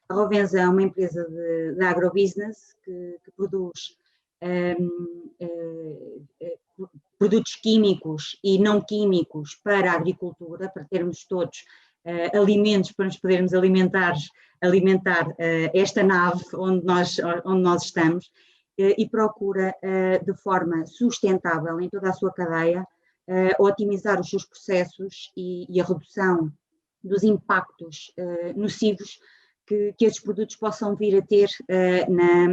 A Rovensa é uma empresa de agrobusiness que produz produtos químicos e não químicos para a agricultura, para termos todos alimentos para nos podermos alimentar esta nave onde nós estamos e procura de forma sustentável em toda a sua cadeia otimizar os seus processos e a redução dos impactos nocivos que esses produtos possam vir a ter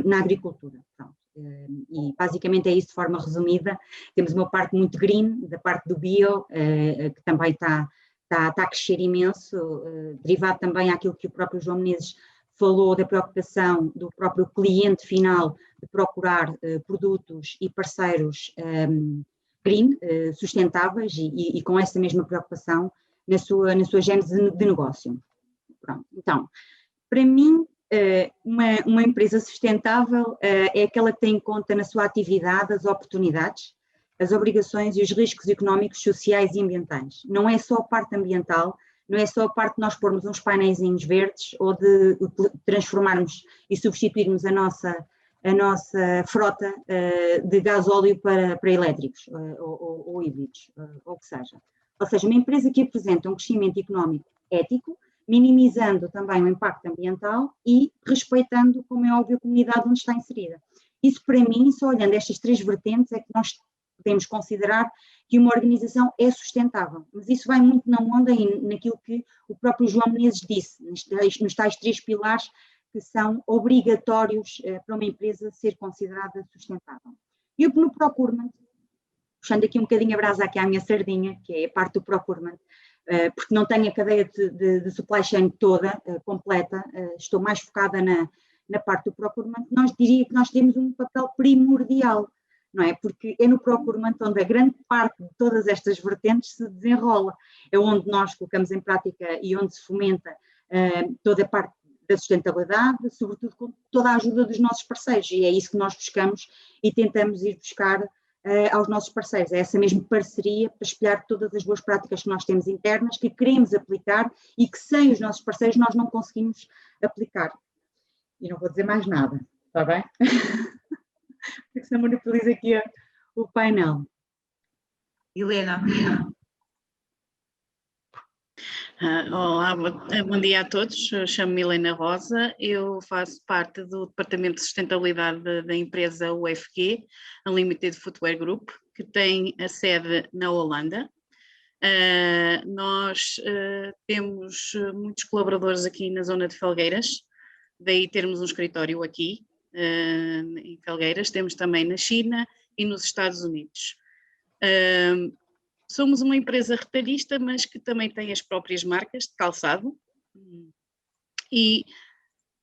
na agricultura. Pronto. E basicamente é isso de forma resumida. Temos uma parte muito green, da parte do bio, que também está a crescer imenso, derivado também àquilo que o próprio João Menezes falou da preocupação do próprio cliente final de procurar produtos e parceiros green, sustentáveis e com essa mesma preocupação na sua gênese de negócio. Pronto. Então, para mim, uma empresa sustentável é aquela que tem em conta na sua atividade as oportunidades, as obrigações e os riscos económicos, sociais e ambientais. Não é só a parte ambiental, não é só a parte de nós pormos uns painéis verdes ou de transformarmos e substituirmos a nossa frota de gasóleo para elétricos ou híbridos, ou o que seja. Ou seja, uma empresa que apresenta um crescimento económico ético, minimizando também o impacto ambiental e respeitando, como é óbvio, a comunidade onde está inserida. Isso, para mim, só olhando estas três vertentes, é que nós podemos considerar que uma organização é sustentável. Mas isso vai muito na onda e naquilo que o próprio João Menezes disse, nos tais três pilares que são obrigatórios para uma empresa ser considerada sustentável. E eu, no procurement, puxando aqui um bocadinho a brasa aqui à minha sardinha, que é a parte do procurement, porque não tenho a cadeia de supply chain toda, completa, estou mais focada na parte do procurement, diria que nós temos um papel primordial, não é? Porque é no procurement onde a grande parte de todas estas vertentes se desenrola, é onde nós colocamos em prática e onde se fomenta toda a parte da sustentabilidade, sobretudo com toda a ajuda dos nossos parceiros, e é isso que nós buscamos e tentamos ir buscar aos nossos parceiros, é essa mesma parceria para espelhar todas as boas práticas que nós temos internas, que queremos aplicar e que sem os nossos parceiros nós não conseguimos aplicar. E não vou dizer mais nada, está bem? Porque senão monopolizo aqui o painel. Helena. Olá, bom dia a todos. Eu chamo-me Helena Rosa, eu faço parte do Departamento de Sustentabilidade da empresa UFG, Unlimited Footwear Group, que tem a sede na Holanda. Nós temos muitos colaboradores aqui na zona de Felgueiras, daí termos um escritório aqui em Felgueiras, temos também na China e nos Estados Unidos. Somos uma empresa retalhista, mas que também tem as próprias marcas de calçado e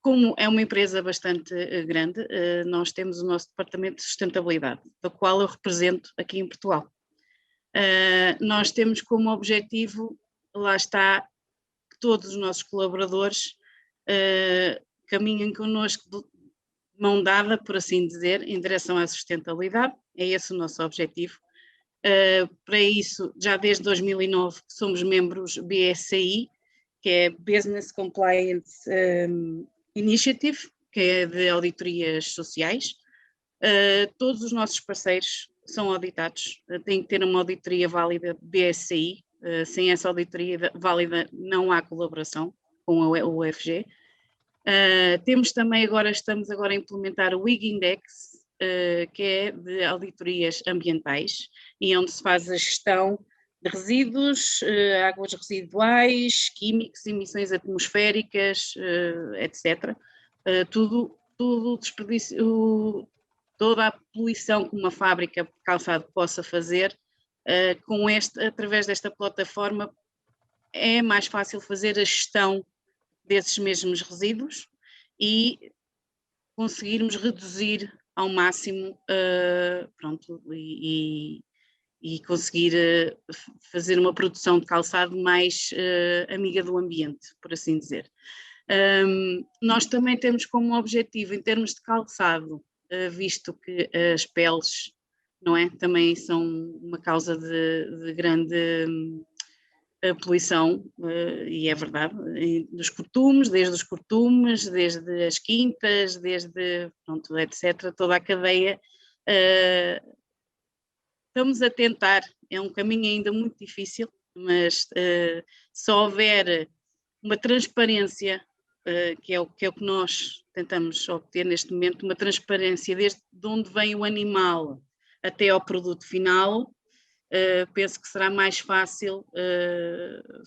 como é uma empresa bastante grande, nós temos o nosso departamento de sustentabilidade, do qual eu represento aqui em Portugal. Nós temos como objetivo, lá está, que todos os nossos colaboradores caminhem connosco de mão dada, por assim dizer, em direção à sustentabilidade, é esse o nosso objetivo. Para isso, já desde 2009 somos membros BSCI, que é Business Compliance Initiative, que é de auditorias sociais. Todos os nossos parceiros são auditados, têm que ter uma auditoria válida BSCI, sem essa auditoria válida não há colaboração com a UFG. Temos também estamos agora a implementar o WIG Index, que é de auditorias ambientais e onde se faz a gestão de resíduos, águas residuais, químicos, emissões atmosféricas, etc. Tudo desperdício, toda a poluição que uma fábrica de calçado possa fazer, através desta plataforma é mais fácil fazer a gestão desses mesmos resíduos e conseguirmos reduzir ao máximo, e conseguir fazer uma produção de calçado mais amiga do ambiente, por assim dizer. Nós também temos como objetivo, em termos de calçado, visto que as peles, não é, também são uma causa de grande poluição, e é verdade, dos cortumes, desde as quintas, etc., toda a cadeia. Estamos a tentar, é um caminho ainda muito difícil, mas se houver uma transparência, que é o que nós tentamos obter neste momento, uma transparência desde de onde vem o animal até ao produto final, penso que será mais fácil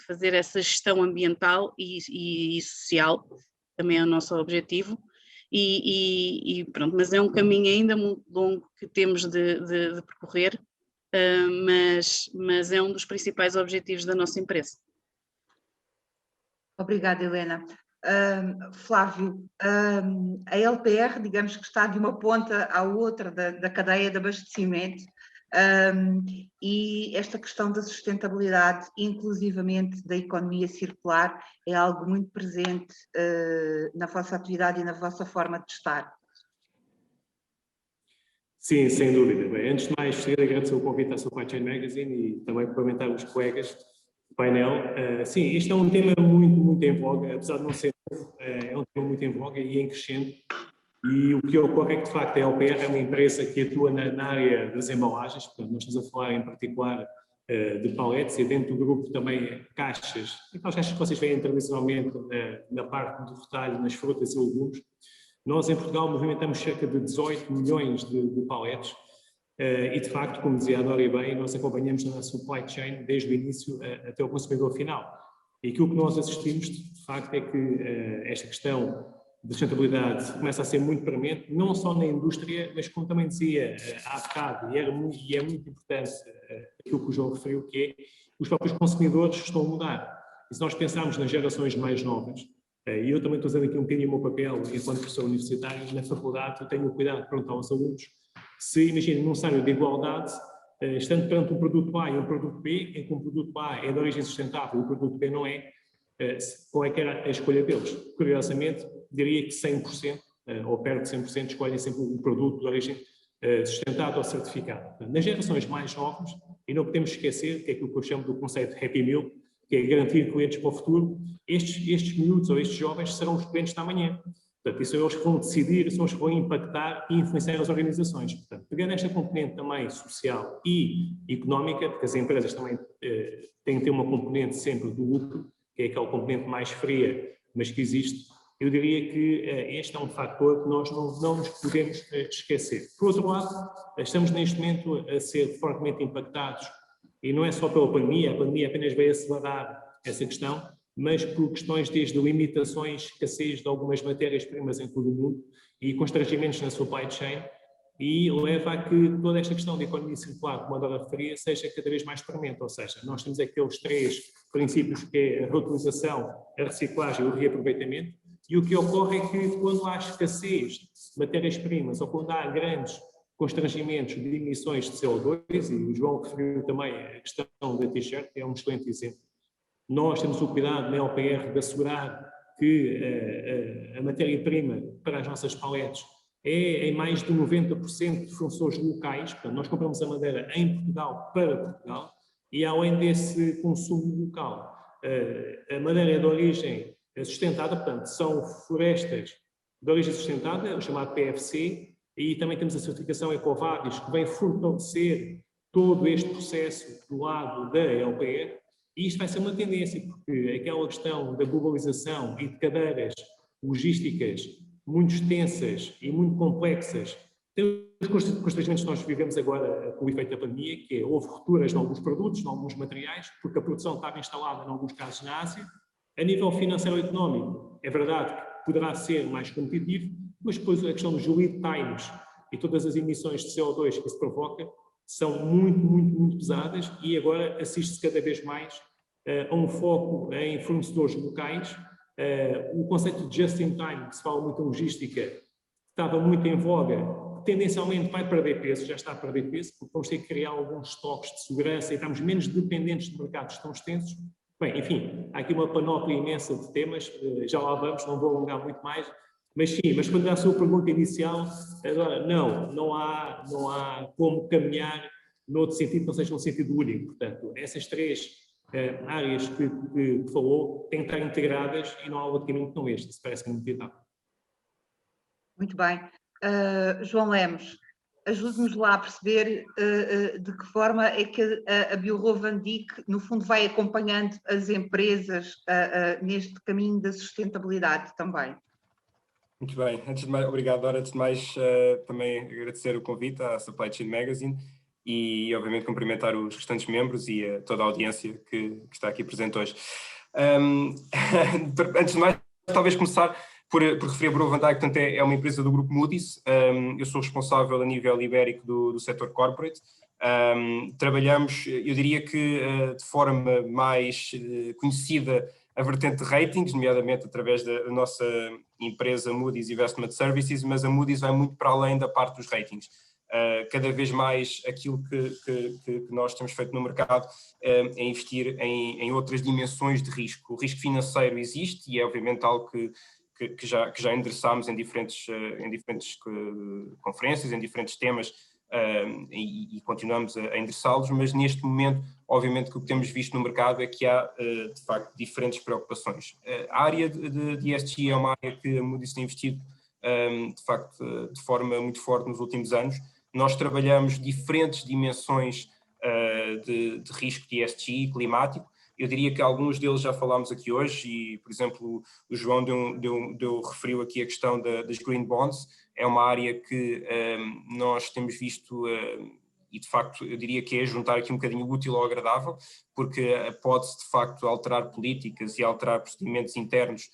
fazer essa gestão ambiental e social, também é o nosso objetivo, e pronto, mas é um caminho ainda muito longo que temos de percorrer, mas é um dos principais objetivos da nossa empresa. Obrigada, Helena. Flávio, a LPR, digamos que está de uma ponta à outra da cadeia de abastecimento, e esta questão da sustentabilidade, inclusivamente da economia circular, é algo muito presente na vossa atividade e na vossa forma de estar. Sim, sem dúvida. Bem, antes de mais, gostaria de agradecer o convite à Supply Chain Magazine e também cumprimentar os colegas do painel. Sim, este é um tema muito em voga, apesar de não ser, é um tema muito em voga e em crescente. E o que ocorre é que, de facto, a LPR é uma empresa que atua na área das embalagens, portanto, nós estamos a falar em particular de paletes e dentro do grupo também caixas, aquelas caixas que vocês veem tradicionalmente na parte do retalho, nas frutas e legumes. Nós, em Portugal, movimentamos cerca de 18 milhões de paletes e, de facto, como dizia a Dória bem, nós acompanhamos na supply chain desde o início até o consumidor final. E aquilo que nós assistimos, de facto, é que esta questão de sustentabilidade começa a ser muito premente, não só na indústria, mas como também dizia há bocado, e é muito importante aquilo que o João referiu, que é os próprios consumidores estão a mudar. E se nós pensarmos nas gerações mais novas, e eu também estou usando aqui um bocadinho o meu papel enquanto professor universitário, na faculdade eu tenho o cuidado de perguntar aos alunos se, imaginem, num cenário de igualdade, estando perante um produto A e um produto B, em que um produto A é de origem sustentável e o produto B não é, qual é que era a escolha deles? Curiosamente, diria que 100%, ou perto de 100%, escolhem sempre um produto de origem sustentável ou certificado. Nas gerações mais novas, e não podemos esquecer, que é aquilo que eu chamo do conceito Happy Meal, que é garantir clientes para o futuro, estes miúdos ou estes jovens serão os clientes da manhã. Portanto, isso são eles que vão decidir, são eles que vão impactar e influenciar as organizações. Portanto, pegando esta componente também social e económica, porque as empresas também têm que ter uma componente sempre do lucro, que é aquela componente mais fria, mas que existe, eu diria que este é um fator que nós não nos podemos esquecer. Por outro lado, estamos neste momento a ser fortemente impactados, e não é só pela pandemia, a pandemia apenas veio acelerar essa questão, mas por questões desde limitações, escassez de algumas matérias-primas em todo o mundo e constrangimentos na supply chain, e leva a que toda esta questão de economia circular, como a Dora referia, seja cada vez mais premente. Ou seja, nós temos aqueles 3 princípios que é a reutilização, a reciclagem e o reaproveitamento, e o que ocorre é que quando há escassez de matérias-primas ou quando há grandes constrangimentos de emissões de CO2, e o João referiu também a questão da t-shirt, que é um excelente exemplo, nós temos o cuidado na LPR de assegurar que a matéria-prima para as nossas paletes é em mais de 90% de fornecedores locais. Portanto, nós compramos a madeira em Portugal para Portugal e além desse consumo local, a madeira é de origem sustentada, portanto, são florestas de origem sustentada, o chamado PFC, e também temos a certificação Ecovadis, que vem fortalecer todo este processo do lado da LPR, e isto vai ser uma tendência, porque aquela questão da globalização e de cadeiras logísticas muito extensas e muito complexas, tem os constrangimentos que nós vivemos agora com o efeito da pandemia, que é, houve rupturas em alguns produtos, em alguns materiais, porque a produção estava instalada, em alguns casos, na Ásia. A nível financeiro e económico, é verdade que poderá ser mais competitivo, mas depois a questão dos lead times e todas as emissões de CO2 que isso provoca são muito pesadas, e agora assiste-se cada vez mais a um foco em fornecedores locais. O conceito de just in time, que se fala muito em logística, estava muito em voga, tendencialmente vai perder peso, já está a perder peso, porque vamos ter que criar alguns estoques de segurança e estamos menos dependentes de mercados tão extensos. Bem, enfim, há aqui uma panóplia imensa de temas, já lá vamos, não vou alongar muito mais, mas sim, mas quando a sua pergunta inicial, agora, não há como caminhar noutro sentido, não seja um sentido único. Portanto, essas 3 áreas que falou têm que estar integradas e não há outro caminho que não este, isso parece muito vital. Muito bem. João Lemos, ajude-nos lá a perceber de que forma é que a Bureau Van Dijk, no fundo, vai acompanhando as empresas neste caminho da sustentabilidade também. Muito bem. Antes de mais, obrigado, Dora. Antes de mais, também agradecer o convite à Supply Chain Magazine e obviamente cumprimentar os restantes membros e a toda a audiência que está aqui presente hoje. Antes de mais, talvez começar por referir a Bureau van Dijk, portanto é uma empresa do grupo Moody's. Eu sou responsável a nível ibérico do setor corporate. Trabalhamos, eu diria que de forma mais conhecida, a vertente de ratings, nomeadamente através da nossa empresa Moody's Investment Services, mas a Moody's vai muito para além da parte dos ratings. Cada vez mais aquilo que nós temos feito no mercado é investir em outras dimensões de risco. O risco financeiro existe e é obviamente algo que já endereçámos em diferentes conferências, em diferentes temas, e continuamos a endereçá-los, mas neste momento, obviamente, que o que temos visto no mercado é que há, de facto, diferentes preocupações. A área de ESG é uma área que a Moody's tem investido, de facto, de forma muito forte nos últimos anos. Nós trabalhamos diferentes dimensões de risco de ESG climático. Eu diria que alguns deles já falámos aqui hoje e, por exemplo, o João referiu aqui a questão das Green Bonds. É uma área que nós temos visto e, de facto, eu diria que é juntar aqui um bocadinho o útil ao agradável, porque pode-se, de facto, alterar políticas e alterar procedimentos internos,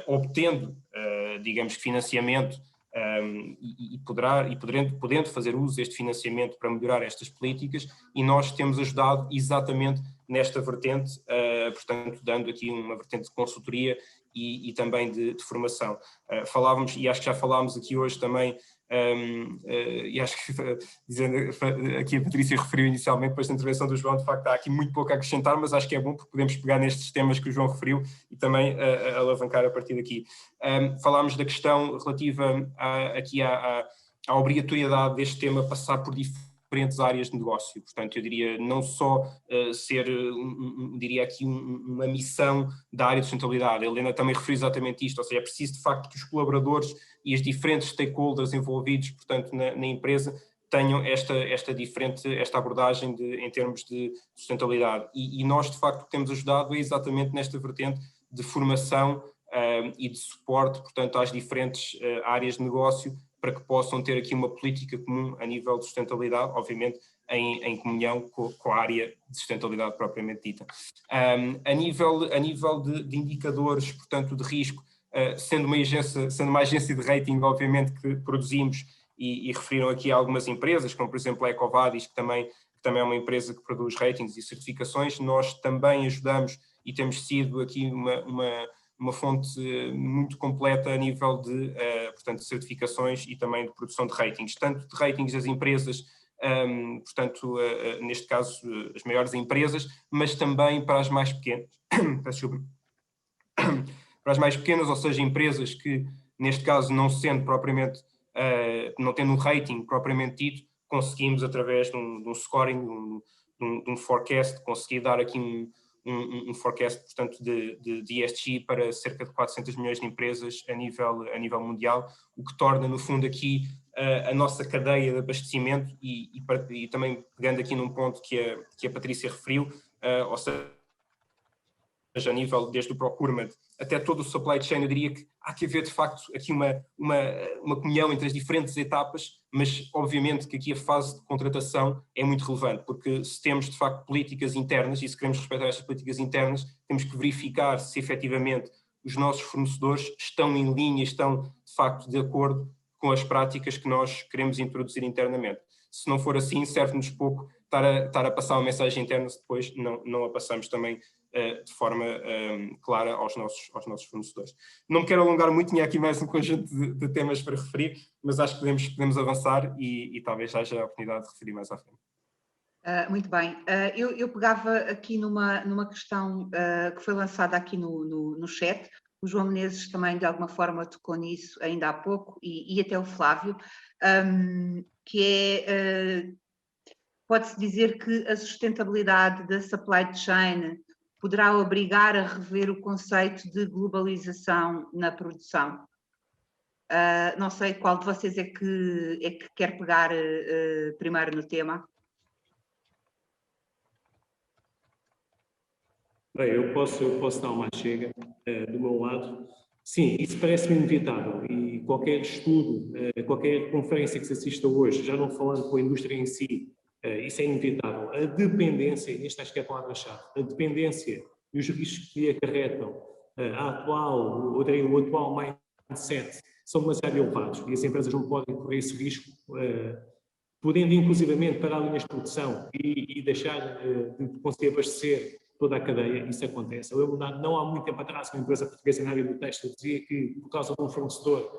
obtendo, digamos, financiamento podendo fazer uso deste financiamento para melhorar estas políticas, e nós temos ajudado exatamente nesta vertente, portanto, dando aqui uma vertente de consultoria e também de formação. Falávamos, e acho que já falámos aqui hoje também, e acho que, dizendo aqui a Patrícia referiu inicialmente, depois da intervenção do João, de facto há aqui muito pouco a acrescentar, mas acho que é bom porque podemos pegar nestes temas que o João referiu e também alavancar a partir daqui. Falámos da questão relativa aqui à obrigatoriedade deste tema passar por diferentes áreas de negócio, portanto eu diria não só diria aqui uma missão da área de sustentabilidade. A Helena também referiu exatamente isto, ou seja, é preciso de facto que os colaboradores e os diferentes stakeholders envolvidos, portanto, na empresa, tenham esta abordagem em termos de sustentabilidade. E nós, de facto, o que temos ajudado é exatamente nesta vertente de formação e de suporte, portanto, às diferentes áreas de negócio, para que possam ter aqui uma política comum a nível de sustentabilidade, obviamente em comunhão com a área de sustentabilidade propriamente dita. A nível de indicadores, portanto, de risco, sendo uma agência de rating, obviamente que produzimos, e referiram aqui a algumas empresas, como por exemplo a Ecovadis, que também é uma empresa que produz ratings e certificações. Nós também ajudamos e temos sido aqui uma fonte muito completa a nível de, portanto, certificações e também de produção de ratings, tanto de ratings das empresas, portanto, neste caso as maiores empresas, mas também para as mais pequenas, para as mais pequenas, ou seja, empresas que, neste caso, não sendo propriamente, não tendo um rating propriamente dito, conseguimos, através de um scoring, de um forecast, conseguir dar aqui um forecast, portanto, de ESG para cerca de 400 milhões de empresas a nível mundial, o que torna, no fundo, aqui a nossa cadeia de abastecimento e também pegando aqui num ponto que a Patrícia referiu, ou seja, a nível desde o procurement até todo o supply chain, eu diria que há que haver de facto aqui uma comunhão entre as diferentes etapas, mas obviamente que aqui a fase de contratação é muito relevante, porque se temos de facto políticas internas e se queremos respeitar estas políticas internas, temos que verificar se efetivamente os nossos fornecedores estão em linha, estão de facto de acordo com as práticas que nós queremos introduzir internamente. Se não for assim, serve-nos pouco estar a passar uma mensagem interna se depois não a passamos também de forma clara aos nossos fornecedores. Não me quero alongar muito, tinha aqui mais um conjunto de temas para referir, mas acho que podemos avançar e talvez haja a oportunidade de referir mais à frente. Muito bem. Eu pegava aqui numa questão que foi lançada aqui no chat. O João Menezes também, de alguma forma, tocou nisso ainda há pouco, e até o Flávio, que é, pode-se dizer que a sustentabilidade da supply chain poderá obrigar a rever o conceito de globalização na produção. Não sei qual de vocês é que quer pegar primeiro no tema. Bem, eu posso dar uma chega do meu lado. Sim, isso parece-me inevitável e qualquer estudo, qualquer conferência que se assista hoje, já não falando com a indústria em si, isso é inevitável. A dependência, e esta acho que é a palavra-chave, a dependência e os riscos que acarretam o atual mindset são demasiado elevados e as empresas não podem correr esse risco, podendo inclusivamente parar linhas de produção e deixar de conseguir abastecer toda a cadeia. Isso acontece. Eu lembro, não há muito tempo atrás, uma empresa portuguesa na área do têxtil dizia que, por causa de um fornecedor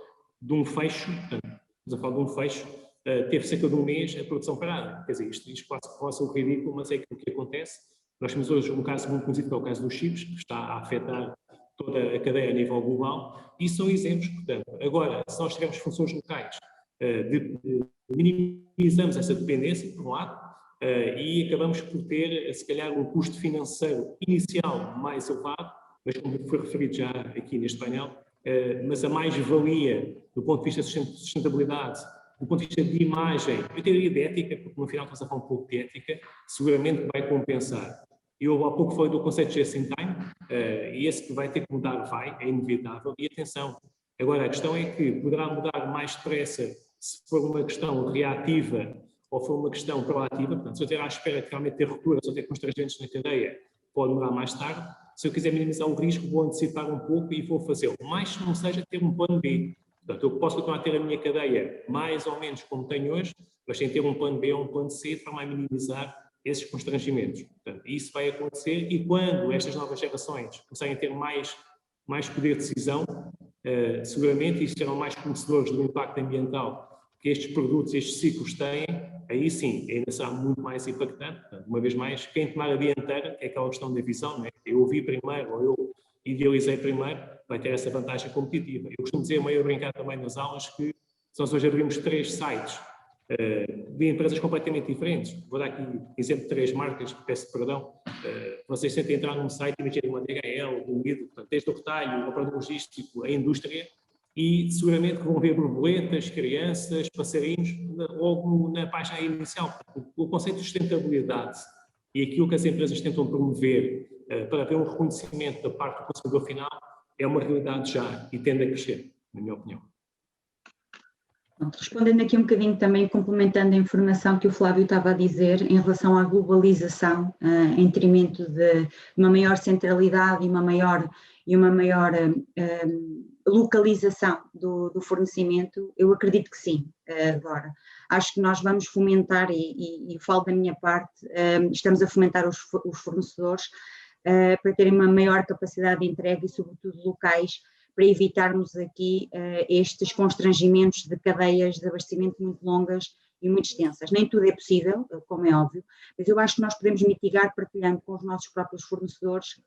de um fecho, portanto, estamos a falar de um fecho, teve cerca de um mês a produção parada. Quer dizer, isto pode ser um ridículo, mas é o que acontece. Nós temos hoje um caso muito conhecido, que é o caso dos chips, que está a afetar toda a cadeia a nível global, e são exemplos, portanto. Agora, se nós tivermos funções locais, minimizamos essa dependência, por um lado, e acabamos por ter, se calhar, um custo financeiro inicial mais elevado, mas como foi referido já aqui neste painel, mas a mais-valia do ponto de vista de sustentabilidade, do ponto de vista de imagem, eu diria de ética, porque no final estamos a falar um pouco de ética, seguramente vai compensar. Eu há pouco falei do conceito de just-in-time, e esse que vai ter que mudar vai, é inevitável, e atenção, agora a questão é que poderá mudar mais depressa se for uma questão reativa ou for uma questão proativa, portanto, se eu estiver à espera de realmente ter rupturas ou ter constrangentes na cadeia, pode demorar mais tarde. Se eu quiser minimizar o risco, vou antecipar um pouco e vou fazê-lo, mas se não seja ter um plano B. Portanto, eu posso continuar a ter a minha cadeia mais ou menos como tenho hoje, mas sem ter um plano B ou um plano C de forma a minimizar esses constrangimentos. Portanto, isso vai acontecer e quando estas novas gerações começarem a ter mais poder de decisão, seguramente, e serão mais conhecedores do impacto ambiental que estes produtos, estes ciclos têm, aí sim, ainda será muito mais impactante. Portanto, uma vez mais, quem tomar a dianteira, que é aquela questão da visão, não é? Eu ouvi primeiro, ou eu idealizei primeiro, vai ter essa vantagem competitiva. Eu costumo dizer, meio a brincar também nas aulas, que se nós hoje abrimos 3 sites de empresas completamente diferentes, vou dar aqui exemplo de 3 marcas, peço perdão, vocês sentem entrar num site, imaginem uma DHL, um Lidl, desde o retalho, o operador logístico, a indústria, e seguramente que vão ver borboletas, crianças, passarinhos, logo na página inicial. O conceito de sustentabilidade e aquilo que as empresas tentam promover para ter um reconhecimento da parte do consumidor final é uma realidade já e tende a crescer, na minha opinião. Respondendo aqui um bocadinho também, complementando a informação que o Flávio estava a dizer em relação à globalização, em detrimento de uma maior centralidade e uma maior localização do fornecimento, eu acredito que sim, agora. Acho que nós vamos fomentar, e falo da minha parte, estamos a fomentar os fornecedores para terem uma maior capacidade de entrega e sobretudo locais, para evitarmos aqui estes constrangimentos de cadeias de abastecimento muito longas e muito extensas. Nem tudo é possível, como é óbvio, mas eu acho que nós podemos mitigar partilhando com os nossos próprios fornecedores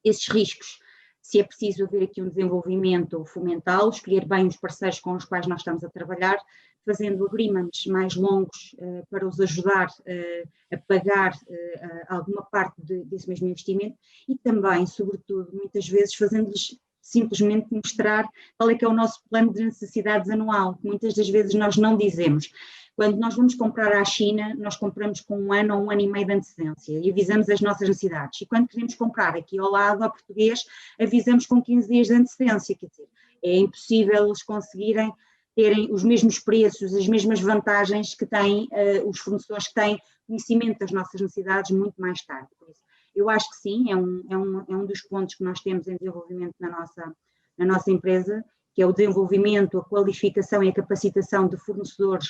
esses riscos. Se é preciso haver aqui um desenvolvimento, fomentá-lo, escolher bem os parceiros com os quais nós estamos a trabalhar, fazendo agreements mais longos para os ajudar a pagar alguma parte desse mesmo investimento e também, sobretudo, muitas vezes fazendo-lhes simplesmente mostrar qual é que é o nosso plano de necessidades anual, que muitas das vezes nós não dizemos. Quando nós vamos comprar à China, nós compramos com 1 ano ou 1 ano e meio de antecedência e avisamos as nossas necessidades. E quando queremos comprar aqui ao lado, ao português, avisamos com 15 dias de antecedência. Quer dizer, é impossível eles conseguirem terem os mesmos preços, as mesmas vantagens que têm os fornecedores que têm conhecimento das nossas necessidades muito mais tarde. Por isso, eu acho que sim, é um dos pontos que nós temos em desenvolvimento na nossa empresa, que é o desenvolvimento, a qualificação e a capacitação de fornecedores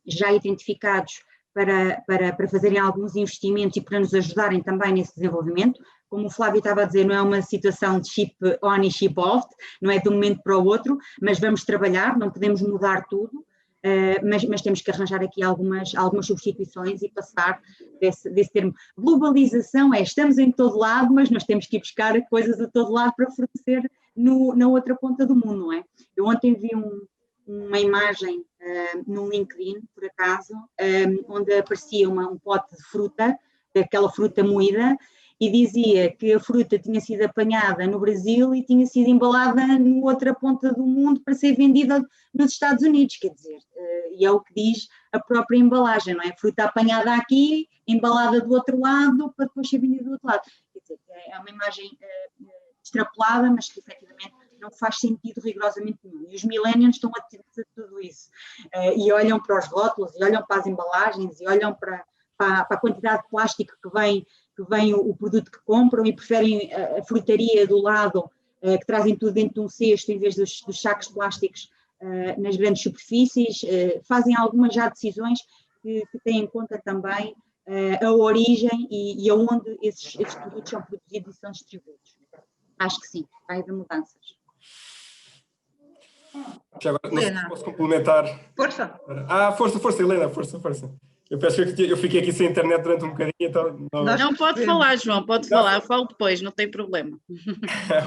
já identificados para fazerem alguns investimentos e para nos ajudarem também nesse desenvolvimento. Como o Flávio estava a dizer, não é uma situação de chip on e chip off, não é de um momento para o outro, mas vamos trabalhar, não podemos mudar tudo. Mas temos que arranjar aqui algumas substituições e passar desse termo. Globalização estamos em todo lado, mas nós temos que ir buscar coisas a todo lado para fornecer na outra ponta do mundo, não é? Eu ontem vi uma imagem no LinkedIn, por acaso, onde aparecia um pote de fruta, daquela fruta moída, e dizia que a fruta tinha sido apanhada no Brasil e tinha sido embalada na outra ponta do mundo para ser vendida nos Estados Unidos, quer dizer, e é o que diz a própria embalagem, não é? Fruta apanhada aqui, embalada do outro lado, para depois ser vendida do outro lado. Quer dizer, é uma imagem extrapolada, mas que efetivamente não faz sentido rigorosamente nenhum. E os millennials estão atentos a tudo isso, e olham para os rótulos, e olham para as embalagens, e olham para para a quantidade de plástico que vem o produto que compram, e preferem a frutaria do lado, que trazem tudo dentro de um cesto em vez dos sacos plásticos nas grandes superfícies. Fazem algumas já decisões que têm em conta também a origem e aonde esses produtos são produzidos e são distribuídos. Acho que sim, vai haver mudanças. Já agora, não sei se posso complementar. Força. Força, Helena, força. Eu peço que eu fiquei aqui sem internet durante um bocadinho, então... Não pode falar, João, pode falar, eu falo depois, não tem problema.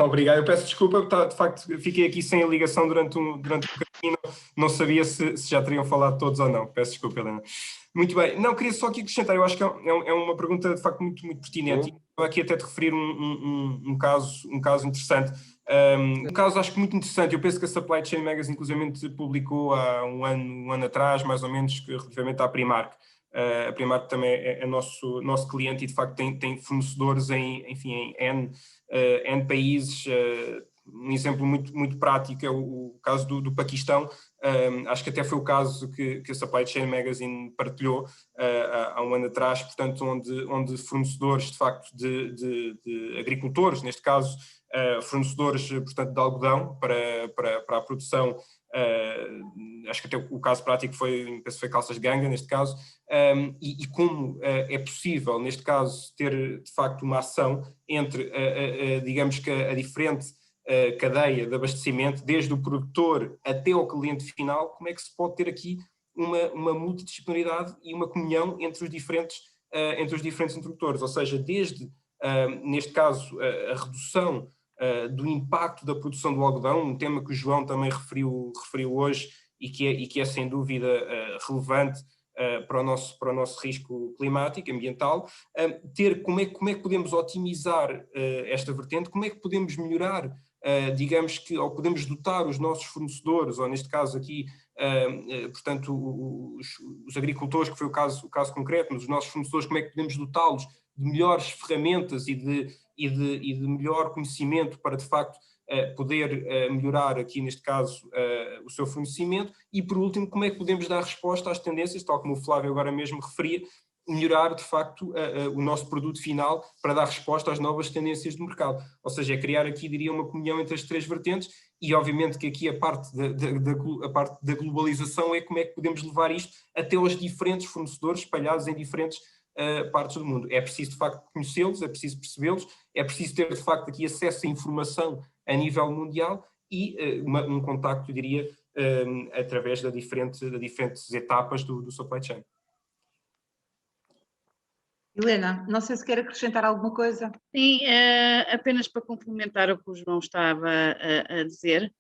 Obrigado, eu peço desculpa, de facto fiquei aqui sem a ligação durante um bocadinho, não sabia se já teriam falado todos ou não, peço desculpa, Helena. Muito bem, não, queria só aqui acrescentar, eu acho que é uma pergunta de facto muito pertinente, e aqui até te referir um caso interessante. Um caso acho que muito interessante, eu penso que a Supply Chain Magazine inclusivamente publicou há um ano atrás, mais ou menos, relativamente à Primark. A Primark também é nosso cliente e de facto tem fornecedores em N países. Um exemplo muito prático é o caso do Paquistão. Acho que até foi o caso que a Supply Chain Magazine partilhou há um ano atrás, portanto, onde fornecedores de facto de agricultores, neste caso fornecedores, portanto, de algodão para a produção. Acho que até o caso prático foi calças de ganga, neste caso, e como é possível, neste caso, ter de facto uma ação entre, digamos que a diferente cadeia de abastecimento, desde o produtor até ao cliente final, como é que se pode ter aqui uma multidisciplinaridade e uma comunhão entre os diferentes interlocutores, ou seja, desde, neste caso, a redução do impacto da produção do algodão, um tema que o João também referiu hoje e que é sem dúvida relevante para o nosso risco climático, ambiental, como é que podemos otimizar esta vertente, como é que podemos melhorar, digamos que, ou podemos dotar os nossos fornecedores, ou neste caso aqui, portanto, os agricultores, que foi o caso concreto, mas os nossos fornecedores, como é que podemos dotá-los de melhores ferramentas e de melhor conhecimento para, de facto, poder melhorar aqui, neste caso, o seu fornecimento. E, por último, como é que podemos dar resposta às tendências, tal como o Flávio agora mesmo referia, melhorar, de facto, o nosso produto final para dar resposta às novas tendências do mercado. Ou seja, é criar aqui, diria, uma comunhão entre as três vertentes, e obviamente que aqui a parte da globalização é como é que podemos levar isto até aos diferentes fornecedores espalhados em diferentes partes do mundo. É preciso, de facto, conhecê-los, é preciso percebê-los, é preciso ter, de facto, aqui acesso à informação a nível mundial e um contacto, diria, através das diferentes etapas do supply chain. Helena, não sei se quer acrescentar alguma coisa. Sim, apenas para complementar o que o João estava a dizer,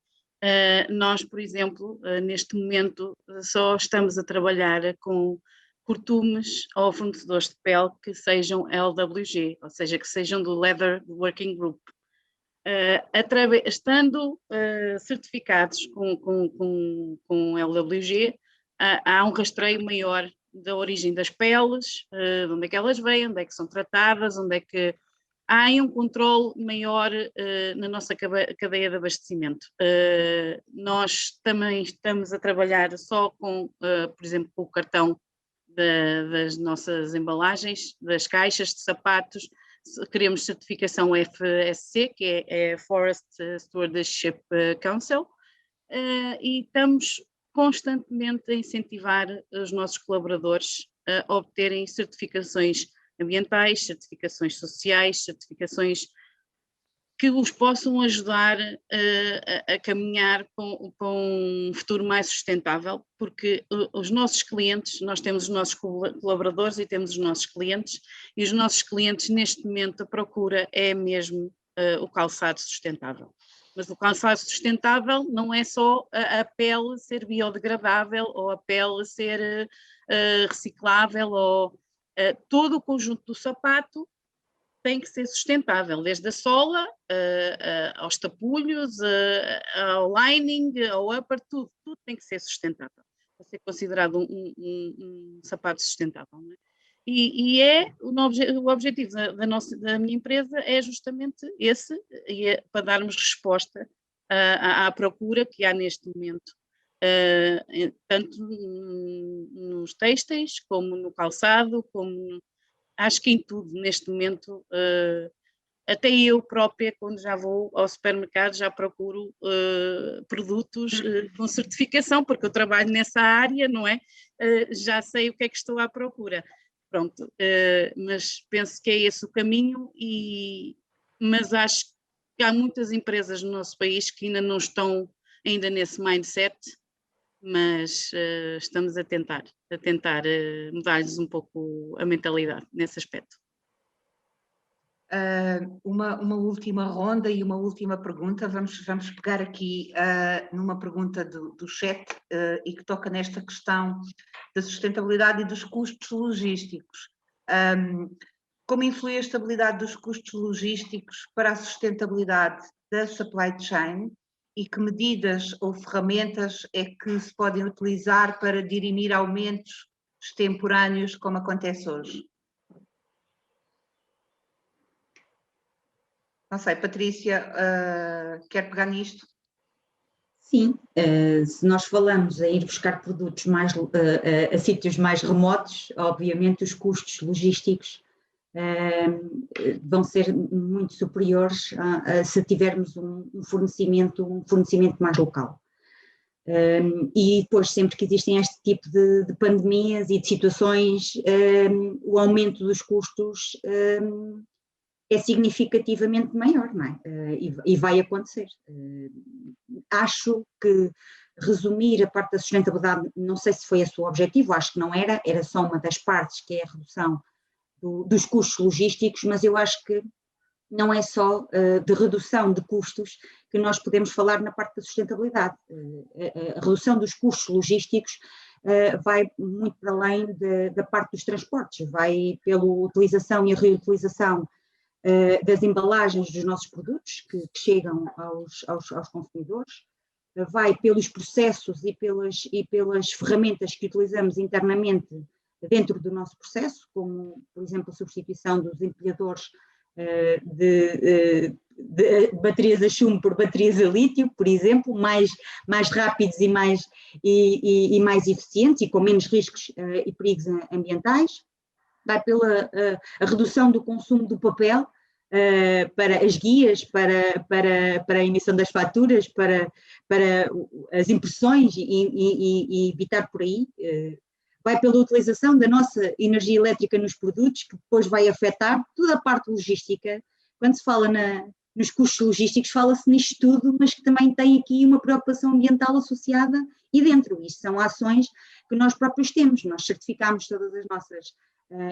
nós, por exemplo, neste momento só estamos a trabalhar com cortumes ou fornecedores de pele que sejam LWG, ou seja, que sejam do Leather Working Group. Estando certificados com LWG, há um rastreio maior da origem das peles, de onde é que elas vêm, onde é que são tratadas, onde é que há um controle maior na nossa cadeia de abastecimento. Nós também estamos a trabalhar só com, por exemplo, com o cartão das nossas embalagens, das caixas de sapatos. Queremos certificação FSC, que é Forest Stewardship Council, e estamos constantemente a incentivar os nossos colaboradores a obterem certificações ambientais, certificações sociais, certificações que os possam ajudar a caminhar para um futuro mais sustentável, porque os nossos clientes, nós temos os nossos colaboradores e temos os nossos clientes, e os nossos clientes neste momento a procura é mesmo o calçado sustentável. Mas o calçado sustentável não é só a pele ser biodegradável ou a pele ser reciclável, ou todo o conjunto do sapato tem que ser sustentável, desde a sola aos tapulhos, ao lining, ao upper, tudo tem que ser sustentável, para ser considerado um sapato sustentável. Não é? E o objetivo da minha empresa é justamente esse, para darmos resposta à procura que há neste momento tanto nos têxteis, como no calçado, como acho que em tudo neste momento. Até eu própria, quando já vou ao supermercado, já procuro produtos com certificação, porque eu trabalho nessa área, não é? Já sei o que é que estou à procura. Pronto, mas penso que é esse o caminho, mas acho que há muitas empresas no nosso país que ainda não estão ainda nesse mindset, mas estamos a tentar mudar-lhes um pouco a mentalidade nesse aspecto. Uma última ronda e uma última pergunta. Vamos pegar aqui numa pergunta do chat e que toca nesta questão da sustentabilidade e dos custos logísticos. Como influi a estabilidade dos custos logísticos para a sustentabilidade da supply chain e que medidas ou ferramentas é que se podem utilizar para dirimir aumentos extemporâneos como acontece hoje? Não sei, Patrícia, quer pegar nisto? Sim, se nós falamos em ir buscar produtos a sítios mais remotos, obviamente os custos logísticos vão ser muito superiores se tivermos um fornecimento mais local. E depois, sempre que existem este tipo de pandemias e de situações, o aumento dos custos é significativamente maior, não é? E vai acontecer. Acho que resumir a parte da sustentabilidade, não sei se foi esse o objetivo, acho que não era só uma das partes, que é a redução dos custos logísticos, mas eu acho que não é só de redução de custos que nós podemos falar na parte da sustentabilidade. A redução dos custos logísticos vai muito para além da parte dos transportes, vai pela utilização e a reutilização das embalagens dos nossos produtos que chegam aos consumidores, vai pelos processos e pelas ferramentas que utilizamos internamente dentro do nosso processo, como, por exemplo, a substituição dos empilhadores de baterias a chumbo por baterias a lítio, por exemplo, mais rápidos e mais eficientes e com menos riscos e perigos ambientais. Vai pela a redução do consumo do papel para as guias, para a emissão das faturas, para as impressões e evitar por aí. Vai pela utilização da nossa energia elétrica nos produtos, que depois vai afetar toda a parte logística. Quando se fala nos custos logísticos, fala-se nisto tudo, mas que também tem aqui uma preocupação ambiental associada e dentro. Isto são ações que nós próprios temos. Nós certificamos todas as nossas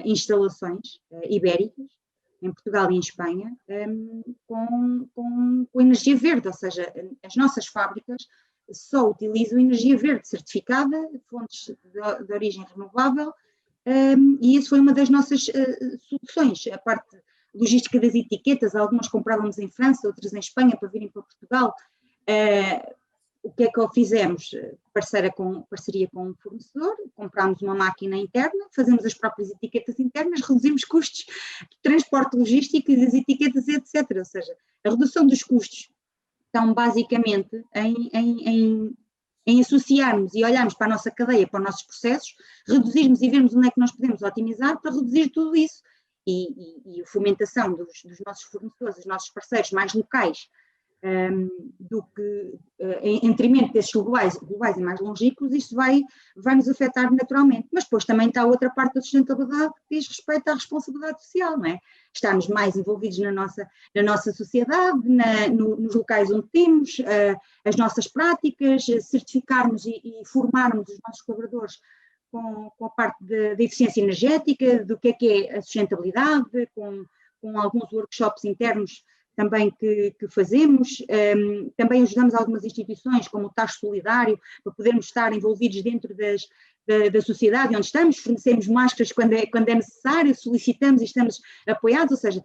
instalações ibéricas, em Portugal e em Espanha, com energia verde, ou seja, as nossas fábricas só utilizam energia verde certificada, fontes de origem renovável, e isso foi uma das nossas soluções. A parte logística das etiquetas, algumas comprávamos em França, outras em Espanha para virem para Portugal. O que é que fizemos? Parceria com um fornecedor, comprámos uma máquina interna, fazemos as próprias etiquetas internas, reduzimos custos de transporte logístico e das etiquetas, etc. Ou seja, a redução dos custos estão basicamente em associarmos e olharmos para a nossa cadeia, para os nossos processos, reduzirmos e vermos onde é que nós podemos otimizar para reduzir tudo isso. E a fomentação dos nossos fornecedores, dos nossos parceiros mais locais, do que em detrimento desses globais e mais longínquos, isso vai nos afetar naturalmente. Mas depois também está a outra parte da sustentabilidade que diz respeito à responsabilidade social, não é? Estarmos mais envolvidos na nossa sociedade, nos locais onde temos as nossas práticas, certificarmos e formarmos os nossos colaboradores com a parte da eficiência energética, do que é a sustentabilidade, com alguns workshops internos também que fazemos. Também ajudamos algumas instituições, como o Tacho Solidário, para podermos estar envolvidos dentro da sociedade onde estamos, fornecemos máscaras quando é necessário, solicitamos e estamos apoiados, ou seja,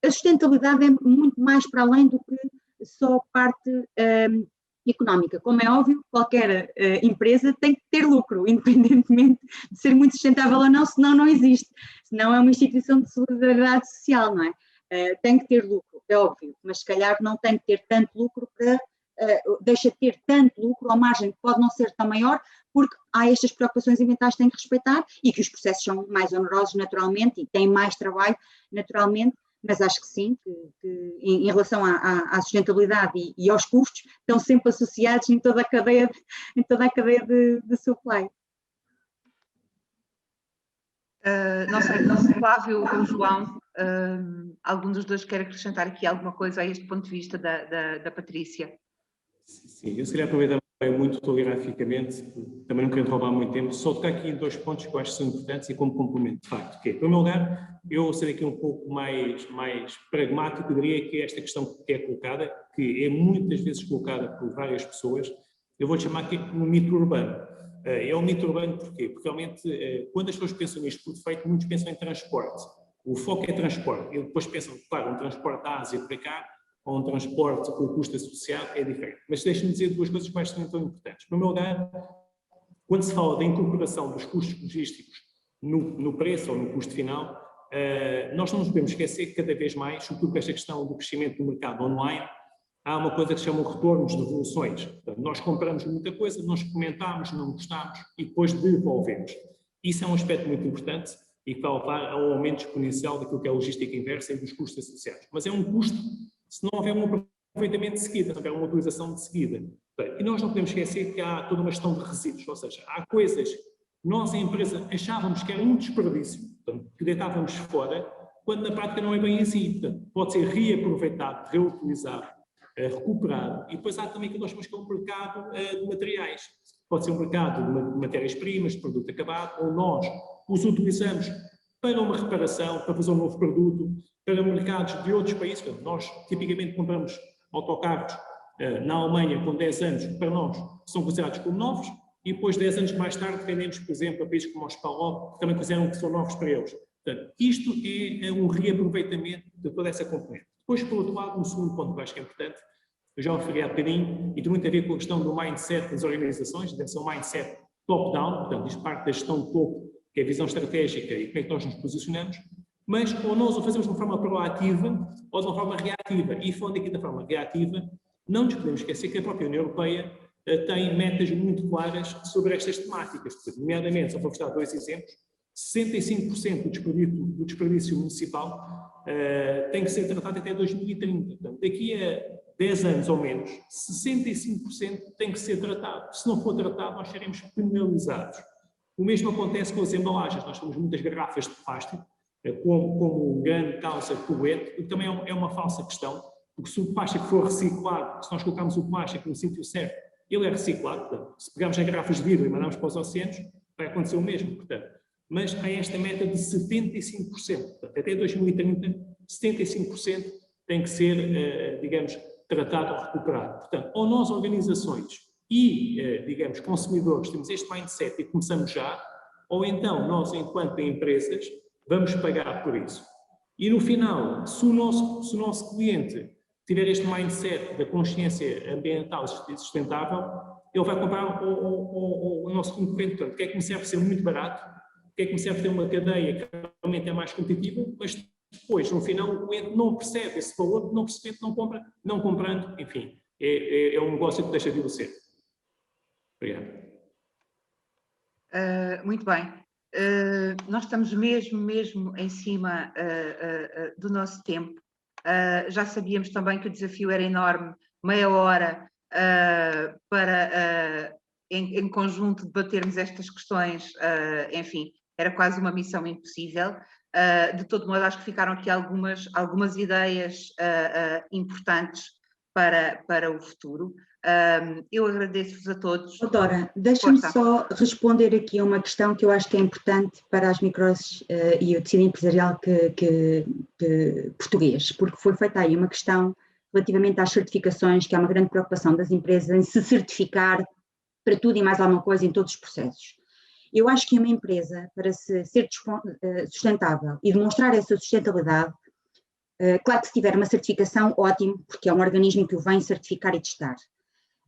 a sustentabilidade é muito mais para além do que só parte económica. Como é óbvio, qualquer empresa tem que ter lucro, independentemente de ser muito sustentável ou não, senão não existe, senão é uma instituição de solidariedade social, não é? Tem que ter lucro, é óbvio, mas se calhar não tem que ter tanto lucro para deixa de ter tanto lucro, a margem pode não ser tão maior, porque há estas preocupações ambientais que têm que respeitar e que os processos são mais onerosos naturalmente e têm mais trabalho naturalmente, mas acho que sim, que em relação à sustentabilidade e aos custos, estão sempre associados em toda a cadeia de supply. Não sei, o Flávio ou o João, algum dos dois quer acrescentar aqui alguma coisa a este ponto de vista da Patrícia? Sim, eu se calhar aproveitar muito telegraficamente, também não quero roubar muito tempo, só tocar aqui em 2 pontos que eu acho que são importantes e como complemento, de facto, que é, em primeiro lugar, eu serei aqui um pouco mais pragmático, diria que esta questão que é colocada, que é muitas vezes colocada por várias pessoas, eu vou chamar aqui um mito urbano. É um mito urbano porquê? Porque realmente, quando as pessoas pensam nisto por defeito, muitos pensam em transporte. O foco é transporte. E depois pensam, claro, um transporte da Ásia para cá, ou um transporte com o custo associado é diferente. Mas deixem-me dizer 2 coisas que mais são tão importantes. Em primeiro lugar, quando se fala da incorporação dos custos logísticos no preço ou no custo final, nós não nos podemos esquecer que cada vez mais, sobretudo com esta questão do crescimento do mercado online, há uma coisa que se chama retornos de devoluções. Portanto, nós compramos muita coisa, nós experimentamos, não gostamos e depois devolvemos. Isso é um aspecto muito importante e que vai levar a um aumento exponencial daquilo que é a logística inversa e dos custos associados. Mas é um custo se não houver um aproveitamento de seguida, se não houver uma utilização de seguida. E nós não podemos esquecer que há toda uma gestão de resíduos, ou seja, há coisas que nós, a empresa, achávamos que era um desperdício, portanto, que deitávamos fora, quando na prática não é bem assim. Portanto, pode ser reaproveitado, reutilizado, recuperado, e depois há também que nós chamamos que é um mercado de materiais. Pode ser um mercado de matérias-primas, de produto acabado, ou nós os utilizamos para uma reparação, para fazer um novo produto, para mercados de outros países. Portanto, nós tipicamente compramos autocarros na Alemanha com 10 anos, para nós são considerados como novos, e depois 10 anos mais tarde vendemos, por exemplo, a países como os Palop, que também consideram que são novos para eles. Portanto, isto é um reaproveitamento de toda essa componente. Depois, por outro lado, um segundo ponto que eu acho que é importante, eu já o referi há bocadinho, e tem muito a ver com a questão do mindset das organizações, deve ser um mindset top-down, portanto, isto parte da gestão de topo, que é a visão estratégica e como é que nós nos posicionamos, mas ou nós o fazemos de uma forma proativa ou de uma forma reativa. E falando aqui da forma reativa, não nos podemos esquecer que a própria União Europeia tem metas muito claras sobre estas temáticas. Nomeadamente, só para vos dar 2 exemplos, 65% do desperdício municipal tem que ser tratado até 2030. Portanto, daqui a 10 anos ou menos, 65% tem que ser tratado. Se não for tratado, nós seremos penalizados. O mesmo acontece com as embalagens. Nós temos muitas garrafas de plástico, como grande causa poluente, o que também é uma falsa questão, porque se o plástico for reciclado, se nós colocarmos o plástico no sítio certo, ele é reciclado. Portanto, se pegarmos as garrafas de vidro e mandamos para os oceanos, vai acontecer o mesmo. Portanto, mas há esta meta de 75%. Portanto, até 2030, 75% tem que ser, digamos, tratado ou recuperado. Portanto, ou nós, organizações e, digamos, consumidores, temos este mindset e começamos já, ou então nós, enquanto empresas, vamos pagar por isso. E no final, se o nosso cliente tiver este mindset da consciência ambiental e sustentável, ele vai comprar o nosso concorrente. Portanto, quer que me serve ser muito barato, quer que me serve ter uma cadeia que realmente é mais competitiva, mas depois, no final, o cliente não percebe esse valor, não percebe, não compra, não comprando, enfim, é um negócio que deixa de o ser. Obrigado. Muito bem. Nós estamos mesmo em cima do nosso tempo. Já sabíamos também que o desafio era enorme, meia hora para, em conjunto, debatermos estas questões, enfim, era quase uma missão impossível. De todo modo, acho que ficaram aqui algumas ideias importantes para o futuro. Eu agradeço-vos a todos. Doutora, deixa-me só responder aqui a uma questão que eu acho que é importante para as micros e o tecido empresarial português, porque foi feita aí uma questão relativamente às certificações, que há uma grande preocupação das empresas em se certificar para tudo e mais alguma coisa em todos os processos. Eu acho que uma empresa, para ser sustentável e demonstrar essa sustentabilidade, claro que se tiver uma certificação, ótimo, porque é um organismo que o vem certificar e testar.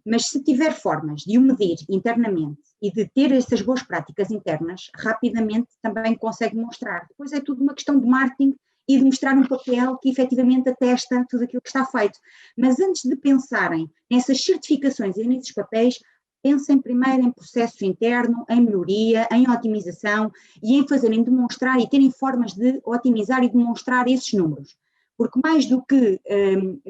Mas se tiver formas de o medir internamente e de ter essas boas práticas internas, rapidamente também consegue mostrar. Depois é tudo uma questão de marketing e de mostrar um papel que efetivamente atesta tudo aquilo que está feito. Mas antes de pensarem nessas certificações e nesses papéis, pensem primeiro em processo interno, em melhoria, em otimização e em fazerem demonstrar e terem formas de otimizar e demonstrar esses números. Porque mais do que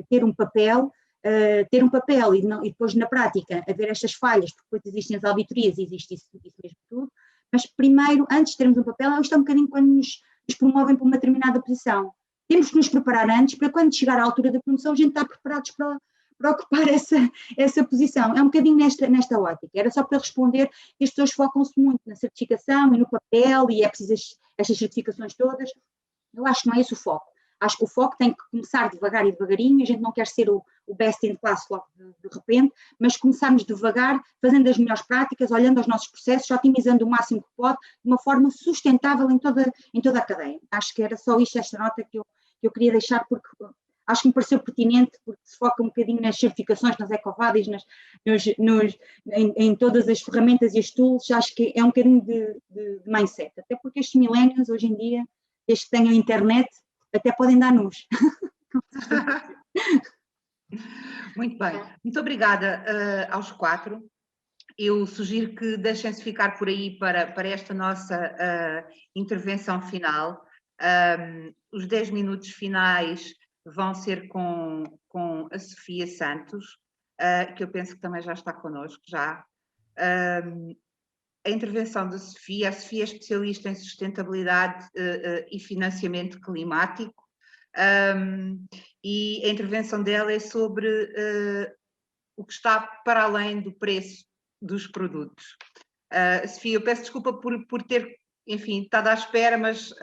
ter um papel e depois na prática haver estas falhas, porque depois existem as auditorias e existe isso mesmo tudo, mas primeiro, antes de termos um papel, isto é um bocadinho quando nos promovem para uma determinada posição. Temos que nos preparar antes para quando chegar à altura da promoção a gente estar preparados para ocupar essa posição. É um bocadinho nesta ótica. Era só para responder que as pessoas focam-se muito na certificação e no papel e é preciso estas certificações todas. Eu acho que não é esse o foco. Acho que o foco tem que começar devagar e devagarinho, a gente não quer ser o best in class logo de repente, mas começarmos devagar, fazendo as melhores práticas, olhando aos nossos processos, otimizando o máximo que pode, de uma forma sustentável em toda a cadeia. Acho que era só isto, esta nota que eu queria deixar, porque acho que me pareceu pertinente, porque se foca um bocadinho nas certificações, nas ecovadis, em todas as ferramentas e as tools. Acho que é um bocadinho de mindset, até porque estes millennials hoje em dia, desde que tenham internet, até podem dar nus. Muito bem, muito obrigada aos 4. Eu sugiro que deixem-se ficar por aí para esta nossa intervenção final. Os 10 minutos finais vão ser com a Sofia Santos, que eu penso que também já está connosco já. A intervenção da Sofia, a Sofia é especialista em sustentabilidade e financiamento climático, e a intervenção dela é sobre o que está para além do preço dos produtos. Sofia, eu peço desculpa por ter, enfim, estado à espera, mas,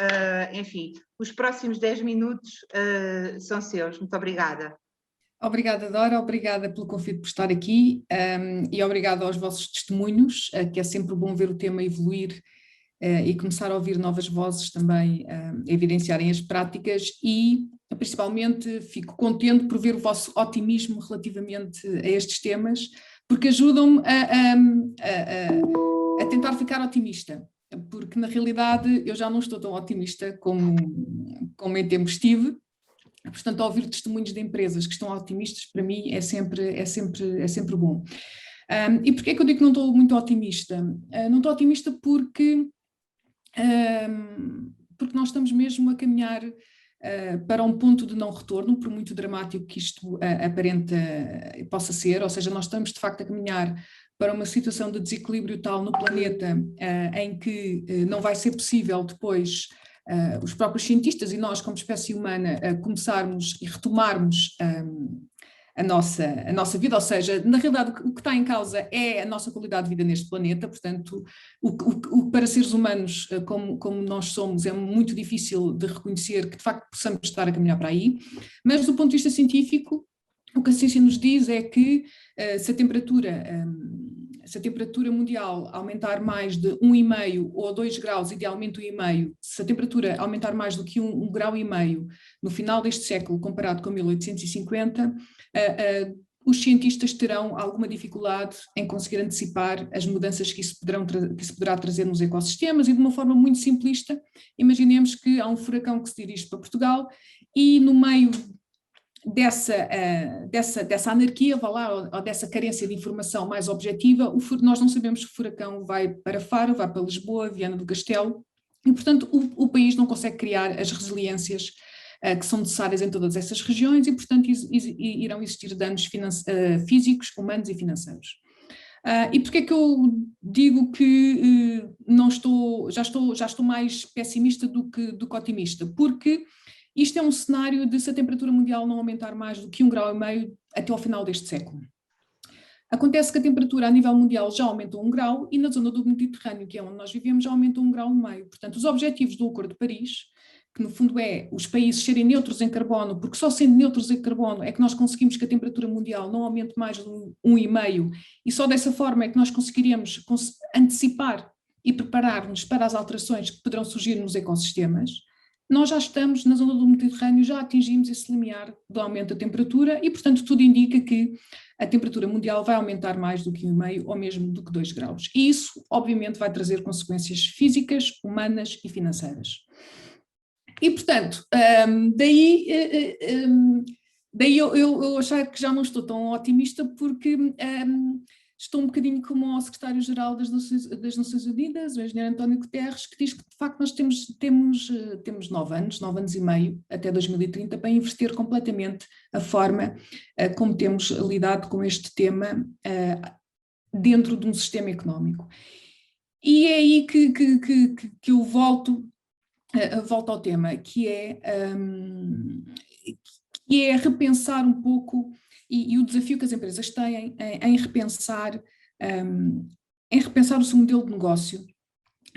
enfim, os próximos 10 minutos são seus. Muito obrigada. Obrigada, Dora, obrigada pelo convite por estar aqui e obrigada aos vossos testemunhos, que é sempre bom ver o tema evoluir e começar a ouvir novas vozes também evidenciarem as práticas e principalmente fico contente por ver o vosso otimismo relativamente a estes temas, porque ajudam-me a tentar ficar otimista, porque na realidade eu já não estou tão otimista como em tempos estive. Portanto, ouvir testemunhos de empresas que estão otimistas, para mim, é sempre bom. E porquê é que eu digo que não estou muito otimista? Não estou otimista porque nós estamos mesmo a caminhar para um ponto de não retorno, por muito dramático que isto aparenta possa ser, ou seja, nós estamos de facto a caminhar para uma situação de desequilíbrio tal no planeta em que não vai ser possível depois os próprios cientistas e nós como espécie humana começarmos e retomarmos a nossa vida, ou seja, na realidade o que está em causa é a nossa qualidade de vida neste planeta, portanto para seres humanos como nós somos é muito difícil de reconhecer que de facto possamos estar a caminhar para aí, mas do ponto de vista científico o que a ciência nos diz é que se a temperatura mundial aumentar mais de 1,5 ou 2 graus, idealmente 1,5, se a temperatura aumentar mais do que 1,5 grau no final deste século, comparado com 1850, os cientistas terão alguma dificuldade em conseguir antecipar as mudanças que isso poderá trazer nos ecossistemas e de uma forma muito simplista, imaginemos que há um furacão que se dirige para Portugal e no meio dessa anarquia, vá lá, ou dessa carência de informação mais objetiva, nós não sabemos se o furacão vai para Faro, vai para Lisboa, Viana do Castelo, e portanto o país não consegue criar as resiliências que são necessárias em todas essas regiões e portanto irão existir danos físicos, humanos e financeiros. E porquê é que eu digo que já estou mais pessimista do que otimista? Porque isto é um cenário de se a temperatura mundial não aumentar mais do que 1,5 grau até ao final deste século. Acontece que a temperatura a nível mundial já aumentou 1 grau e na zona do Mediterrâneo, que é onde nós vivemos, já aumentou 1,5 grau. Portanto, os objetivos do Acordo de Paris, que no fundo é os países serem neutros em carbono, porque só sendo neutros em carbono é que nós conseguimos que a temperatura mundial não aumente mais de 1,5 e só dessa forma é que nós conseguiríamos antecipar e preparar-nos para as alterações que poderão surgir nos ecossistemas. Nós já estamos na zona do Mediterrâneo, já atingimos esse limiar do aumento da temperatura e, portanto, tudo indica que a temperatura mundial vai aumentar mais do que 1,5 ou mesmo do que 2 graus. E isso, obviamente, vai trazer consequências físicas, humanas e financeiras. E, portanto, daí eu achar que já não estou tão otimista, porque estou um bocadinho como o secretário-geral das Nações Unidas, o engenheiro António Guterres, que diz que de facto nós temos 9 anos e meio, até 2030, para inverter completamente a forma como temos lidado com este tema dentro de um sistema económico. E é aí que eu volto ao tema, que é repensar um pouco, e o desafio que as empresas têm em repensar o seu modelo de negócio,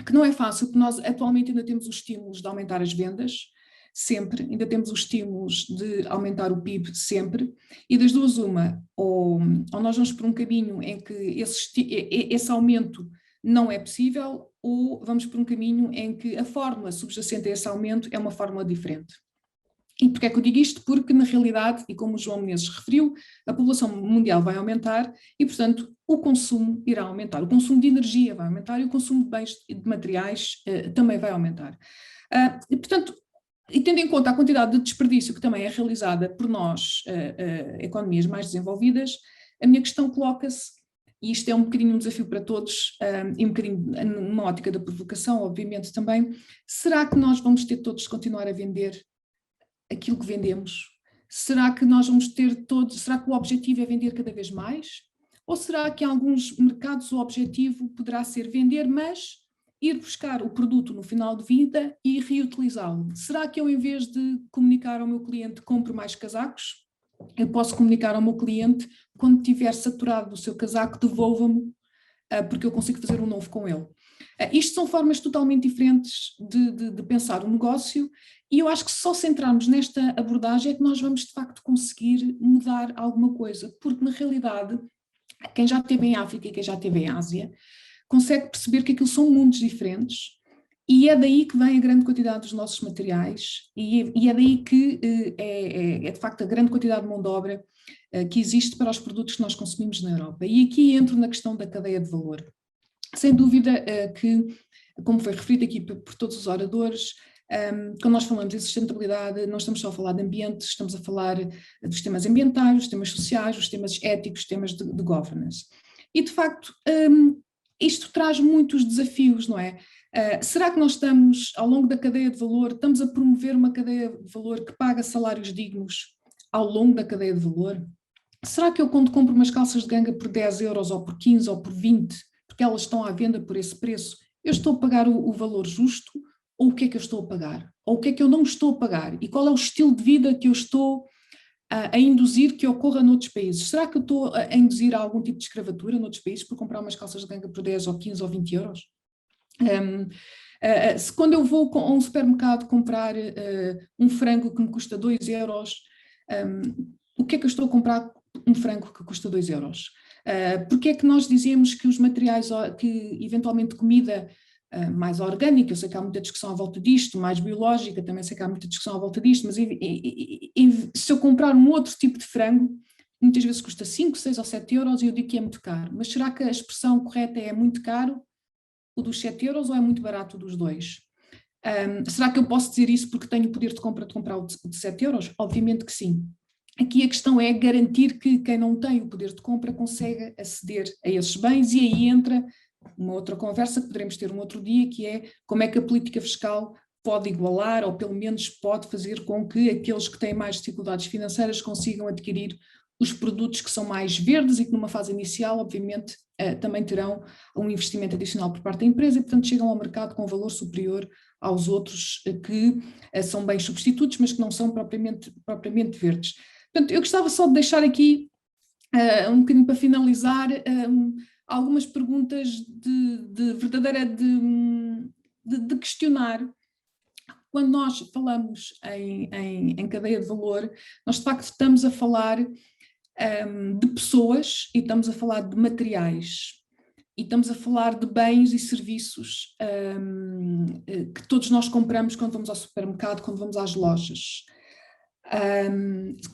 que não é fácil, porque nós atualmente ainda temos os estímulos de aumentar as vendas, sempre, ainda temos os estímulos de aumentar o PIB sempre, e das duas uma, ou nós vamos por um caminho em que esse aumento não é possível, ou vamos por um caminho em que a fórmula subjacente a esse aumento é uma fórmula diferente. E porquê é que eu digo isto? Porque, na realidade, e como o João Menezes referiu, a população mundial vai aumentar e, portanto, o consumo irá aumentar. O consumo de energia vai aumentar e o consumo de bens e de materiais também vai aumentar. E, portanto, e tendo em conta a quantidade de desperdício que também é realizada por nós, economias mais desenvolvidas, a minha questão coloca-se, e isto é um bocadinho um desafio para todos, e um bocadinho numa ótica da provocação, obviamente também, será que nós vamos ter todos de continuar a vender aquilo que vendemos? Será que nós vamos ter todos, será que o objetivo é vender cada vez mais? Ou será que em alguns mercados o objetivo poderá ser vender, mas ir buscar o produto no final de vida e reutilizá-lo? Será que eu, em vez de comunicar ao meu cliente compre mais casacos, eu posso comunicar ao meu cliente, quando estiver saturado do seu casaco, devolva-me, porque eu consigo fazer um novo com ele? Isto são formas totalmente diferentes de pensar o negócio, e eu acho que só centrarmos nesta abordagem é que nós vamos de facto conseguir mudar alguma coisa, porque na realidade quem já esteve em África e quem já esteve em Ásia consegue perceber que aquilo são mundos diferentes, e é daí que vem a grande quantidade dos nossos materiais, e é daí que é de facto a grande quantidade de mão de obra que existe para os produtos que nós consumimos na Europa. E aqui entro na questão da cadeia de valor. Sem dúvida que, como foi referido aqui por todos os oradores, quando nós falamos de sustentabilidade, não estamos só a falar de ambiente, estamos a falar dos temas ambientais, dos temas sociais, dos temas éticos, dos temas de governance. E, de facto, isto traz muitos desafios, não é? Será que nós estamos, ao longo da cadeia de valor, estamos a promover uma cadeia de valor que paga salários dignos ao longo da cadeia de valor? Será que eu, quando compro umas calças de ganga por 10 euros, ou por 15, ou por 20, porque elas estão à venda por esse preço, eu estou a pagar o valor justo? Ou o que é que eu estou a pagar? Ou o que é que eu não estou a pagar? E qual é o estilo de vida que eu estou a induzir que ocorra noutros países? Será que eu estou a induzir algum tipo de escravatura noutros países por comprar umas calças de ganga por 10 ou 15 ou 20 euros? Se quando eu vou a um supermercado comprar um frango que me custa 2 euros, o que é que eu estou a comprar um frango que custa 2 euros? Porque é que nós dizemos que os materiais, que eventualmente comida mais orgânica, eu sei que há muita discussão à volta disto, mais biológica, também sei que há muita discussão à volta disto, mas se eu comprar um outro tipo de frango, muitas vezes custa 5, 6 ou 7 euros e eu digo que é muito caro. Mas será que a expressão correta é muito caro o dos 7 euros ou é muito barato o dos 2? Será que eu posso dizer isso porque tenho o poder de comprar o de 7 euros? Obviamente que sim. Aqui a questão é garantir que quem não tem o poder de compra consegue aceder a esses bens, e aí entra uma outra conversa que poderemos ter um outro dia, que é como é que a política fiscal pode igualar, ou pelo menos pode fazer com que aqueles que têm mais dificuldades financeiras consigam adquirir os produtos que são mais verdes e que numa fase inicial, obviamente, também terão um investimento adicional por parte da empresa e, portanto, chegam ao mercado com valor superior aos outros que são bens substitutos, mas que não são propriamente verdes. Portanto, eu gostava só de deixar aqui um bocadinho para finalizar algumas perguntas de verdadeira de questionar. Quando nós falamos em cadeia de valor, nós de facto estamos a falar de pessoas, e estamos a falar de materiais, e estamos a falar de bens e serviços que todos nós compramos quando vamos ao supermercado, quando vamos às lojas.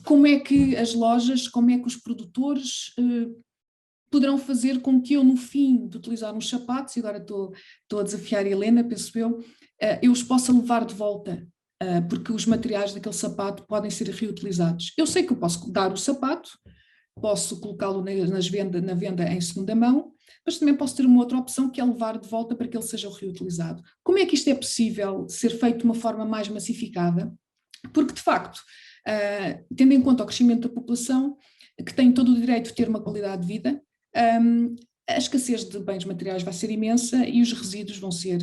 Como é que as lojas, como é que os produtores poderão fazer com que eu, no fim de utilizar uns sapatos, e agora estou a desafiar a Helena, penso eu os possa levar de volta porque os materiais daquele sapato podem ser reutilizados. Eu sei que eu posso dar o sapato, posso colocá-lo na venda em segunda mão, mas também posso ter uma outra opção, que é levar de volta para que ele seja reutilizado. Como é que isto é possível ser feito de uma forma mais massificada? Porque, de facto, tendo em conta o crescimento da população, que tem todo o direito de ter uma qualidade de vida, a escassez de bens materiais vai ser imensa e os resíduos vão ser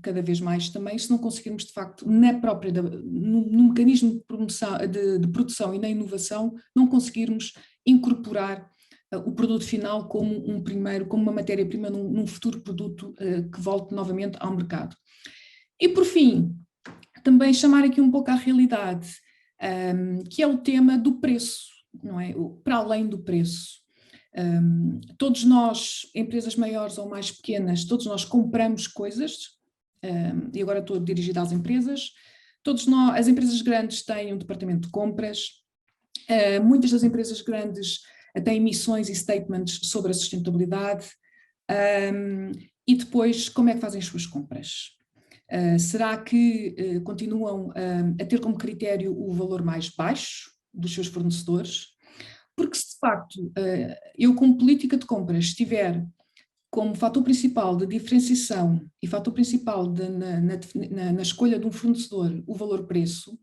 cada vez mais também, se não conseguirmos, de facto, no mecanismo de produção e na inovação, não conseguirmos incorporar o produto final como uma matéria-prima num futuro produto que volte novamente ao mercado. E, por fim, também chamar aqui um pouco à realidade, que é o tema do preço, não é? Para além do preço. Todos nós, empresas maiores ou mais pequenas, todos nós compramos coisas, e agora estou dirigida às empresas, as empresas grandes têm um departamento de compras, muitas das empresas grandes têm missões e statements sobre a sustentabilidade, e depois como é que fazem as suas compras? Será que continuam a ter como critério o valor mais baixo dos seus fornecedores? Porque se de facto eu como política de compras estiver como fator principal de diferenciação e fator principal na escolha de um fornecedor o valor-preço,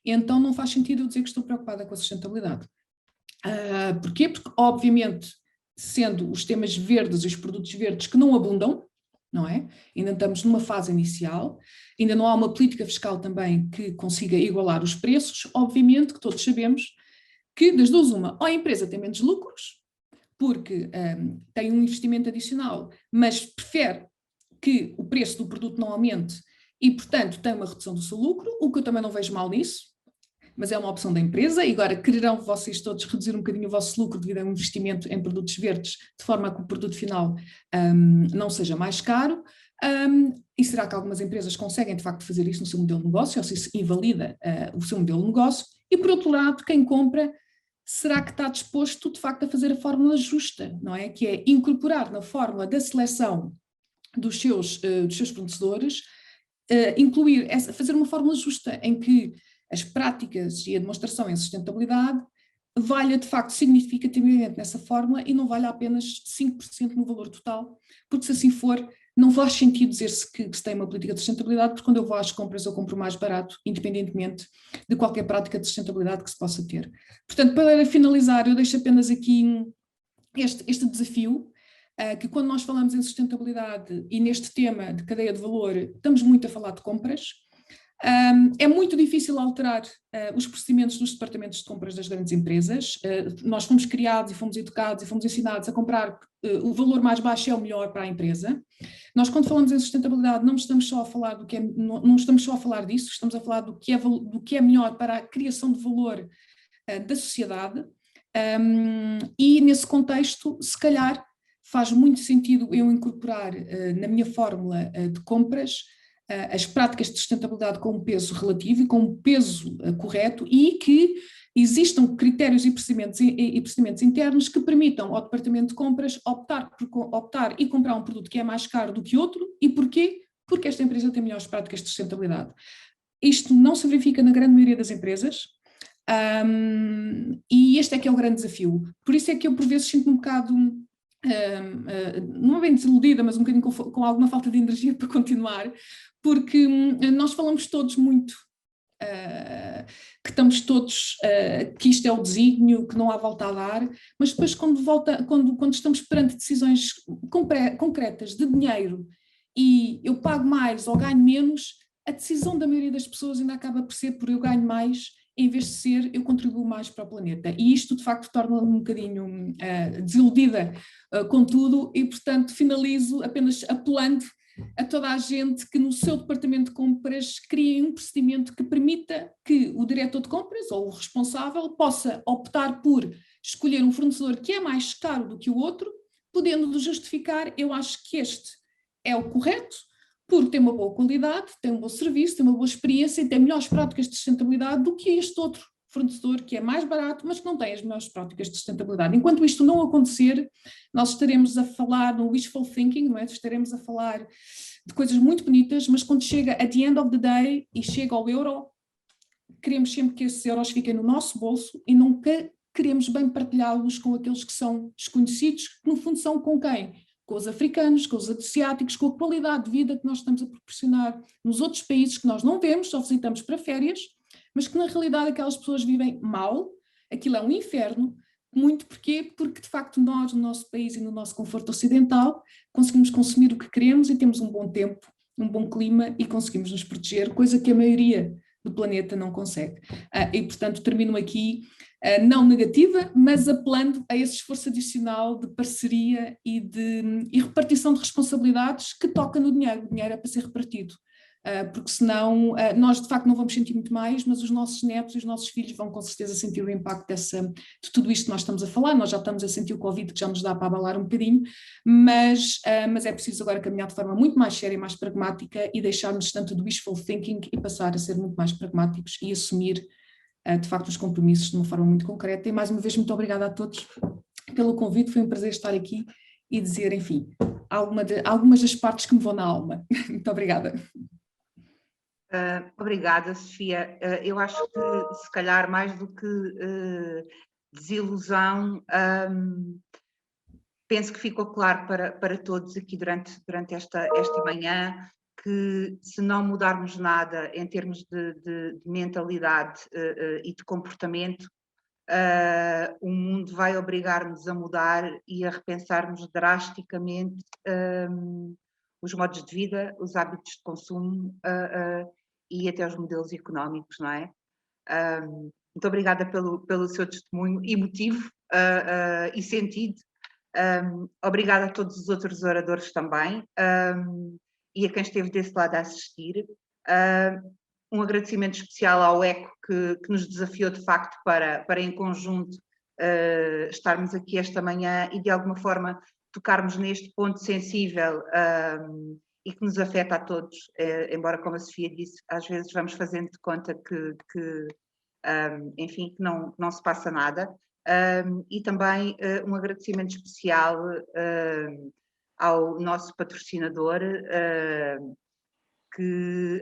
então não faz sentido eu dizer que estou preocupada com a sustentabilidade. Porquê? Porque obviamente, sendo os temas verdes e os produtos verdes que não abundam, não é? Ainda estamos numa fase inicial, ainda não há uma política fiscal também que consiga igualar os preços, obviamente que todos sabemos que das duas uma, ou a empresa tem menos lucros, porque tem um investimento adicional, mas prefere que o preço do produto não aumente e, portanto, tem uma redução do seu lucro, o que eu também não vejo mal nisso, mas é uma opção da empresa, e agora quererão vocês todos reduzir um bocadinho o vosso lucro devido a um investimento em produtos verdes, de forma a que o produto final não seja mais caro, e será que algumas empresas conseguem de facto fazer isso no seu modelo de negócio, ou se isso invalida o seu modelo de negócio, e por outro lado, quem compra, será que está disposto de facto a fazer a fórmula justa, não é? Que é incorporar na fórmula da seleção dos seus fornecedores, fazer uma fórmula justa em que as práticas e a demonstração em sustentabilidade valha de facto significativamente nessa fórmula e não valha apenas 5% no valor total, porque se assim for, não faz sentido dizer-se que se tem uma política de sustentabilidade, porque quando eu vou às compras eu compro mais barato, independentemente de qualquer prática de sustentabilidade que se possa ter. Portanto, para finalizar, eu deixo apenas aqui este desafio, que quando nós falamos em sustentabilidade e neste tema de cadeia de valor, estamos muito a falar de compras. É muito difícil alterar os procedimentos dos departamentos de compras das grandes empresas. Nós fomos criados e fomos educados e fomos ensinados a comprar o valor mais baixo é o melhor para a empresa. Nós, quando falamos em sustentabilidade, não estamos só a falar não estamos só a falar disso, estamos a falar do que é melhor para a criação de valor da sociedade, e nesse contexto, se calhar, faz muito sentido eu incorporar na minha fórmula de compras as práticas de sustentabilidade com um peso relativo e com um peso correto, e que existam critérios e procedimentos internos que permitam ao departamento de compras optar e comprar um produto que é mais caro do que outro. E porquê? Porque esta empresa tem melhores práticas de sustentabilidade. Isto não se verifica na grande maioria das empresas, e este é que é o grande desafio. Por isso é que eu por vezes sinto um bocado, não é bem desiludida, mas um bocadinho com alguma falta de energia para continuar, porque nós falamos todos muito, que estamos todos, que isto é o desígnio, que não há volta a dar, mas depois quando estamos perante decisões concretas de dinheiro e eu pago mais ou ganho menos, a decisão da maioria das pessoas ainda acaba por ser por eu ganho mais, em vez de ser eu contribuo mais para o planeta. E isto de facto torna-me um bocadinho desiludida com tudo, e portanto finalizo apenas apelando a toda a gente que no seu departamento de compras criem um procedimento que permita que o diretor de compras ou o responsável possa optar por escolher um fornecedor que é mais caro do que o outro, podendo justificar: eu acho que este é o correto, porque tem uma boa qualidade, tem um bom serviço, tem uma boa experiência e tem melhores práticas de sustentabilidade do que este outro fornecedor que é mais barato, mas que não tem as melhores práticas de sustentabilidade. Enquanto isto não acontecer, nós estaremos a falar no wishful thinking, não é? Estaremos a falar de coisas muito bonitas, mas quando chega at the end of the day e chega ao euro, queremos sempre que esses euros fiquem no nosso bolso e nunca queremos bem partilhá-los com aqueles que são desconhecidos, que no fundo são com quem? Com os africanos, com os asiáticos, com a qualidade de vida que nós estamos a proporcionar nos outros países que nós não vemos, só visitamos para férias, mas que na realidade aquelas pessoas vivem mal, aquilo é um inferno. Muito porquê? Porque de facto nós, no nosso país e no nosso conforto ocidental, conseguimos consumir o que queremos e temos um bom tempo, um bom clima e conseguimos nos proteger, coisa que a maioria do planeta não consegue. E portanto termino aqui, não negativa, mas apelando a esse esforço adicional de parceria e repartição de responsabilidades que toca no dinheiro. O dinheiro é para ser repartido. Porque senão nós de facto não vamos sentir muito mais, mas os nossos netos e os nossos filhos vão com certeza sentir o impacto de tudo isto que nós estamos a falar. Nós já estamos a sentir o Covid, que já nos dá para abalar um bocadinho, mas é preciso agora caminhar de forma muito mais séria e mais pragmática e deixarmos tanto do wishful thinking e passar a ser muito mais pragmáticos e assumir de facto os compromissos de uma forma muito concreta. E mais uma vez muito obrigada a todos pelo convite, foi um prazer estar aqui e dizer, enfim, algumas das partes que me vão na alma. Muito obrigada. Obrigada, Sofia. Eu acho que, se calhar, mais do que desilusão, penso que ficou claro para todos aqui durante esta manhã que, se não mudarmos nada em termos de mentalidade e de comportamento, o mundo vai obrigar-nos a mudar e a repensarmos drasticamente os modos de vida, os hábitos de consumo e até os modelos económicos, não é? Muito obrigada pelo seu testemunho emotivo e sentido. Obrigada a todos os outros oradores também e a quem esteve desse lado a assistir. Um agradecimento especial ao ECO que nos desafiou de facto para em conjunto estarmos aqui esta manhã e de alguma forma tocarmos neste ponto sensível e que nos afeta a todos, embora, como a Sofia disse, às vezes vamos fazendo de conta que enfim, que não se passa nada. E também um agradecimento especial ao nosso patrocinador,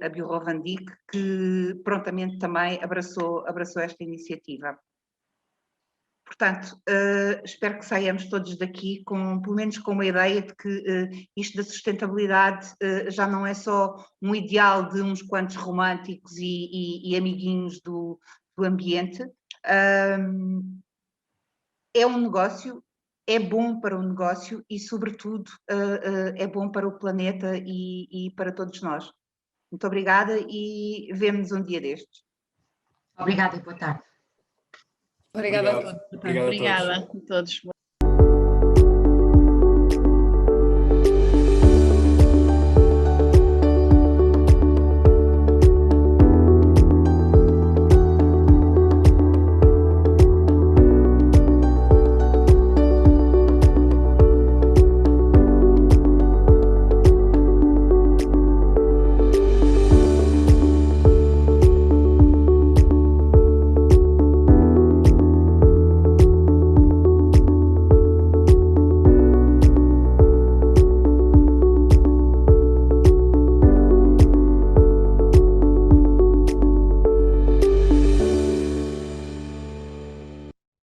a Bureau Van Dijk, que prontamente também abraçou esta iniciativa. Portanto, espero que saiamos todos daqui pelo menos com uma ideia de que isto da sustentabilidade já não é só um ideal de uns quantos românticos e amiguinhos do ambiente. É um negócio, é bom para o negócio e, sobretudo, é bom para o planeta e para todos nós. Muito obrigada e vemo-nos um dia destes. Obrigada e boa tarde. Obrigada a todos. Obrigado a todos. Obrigada a todos.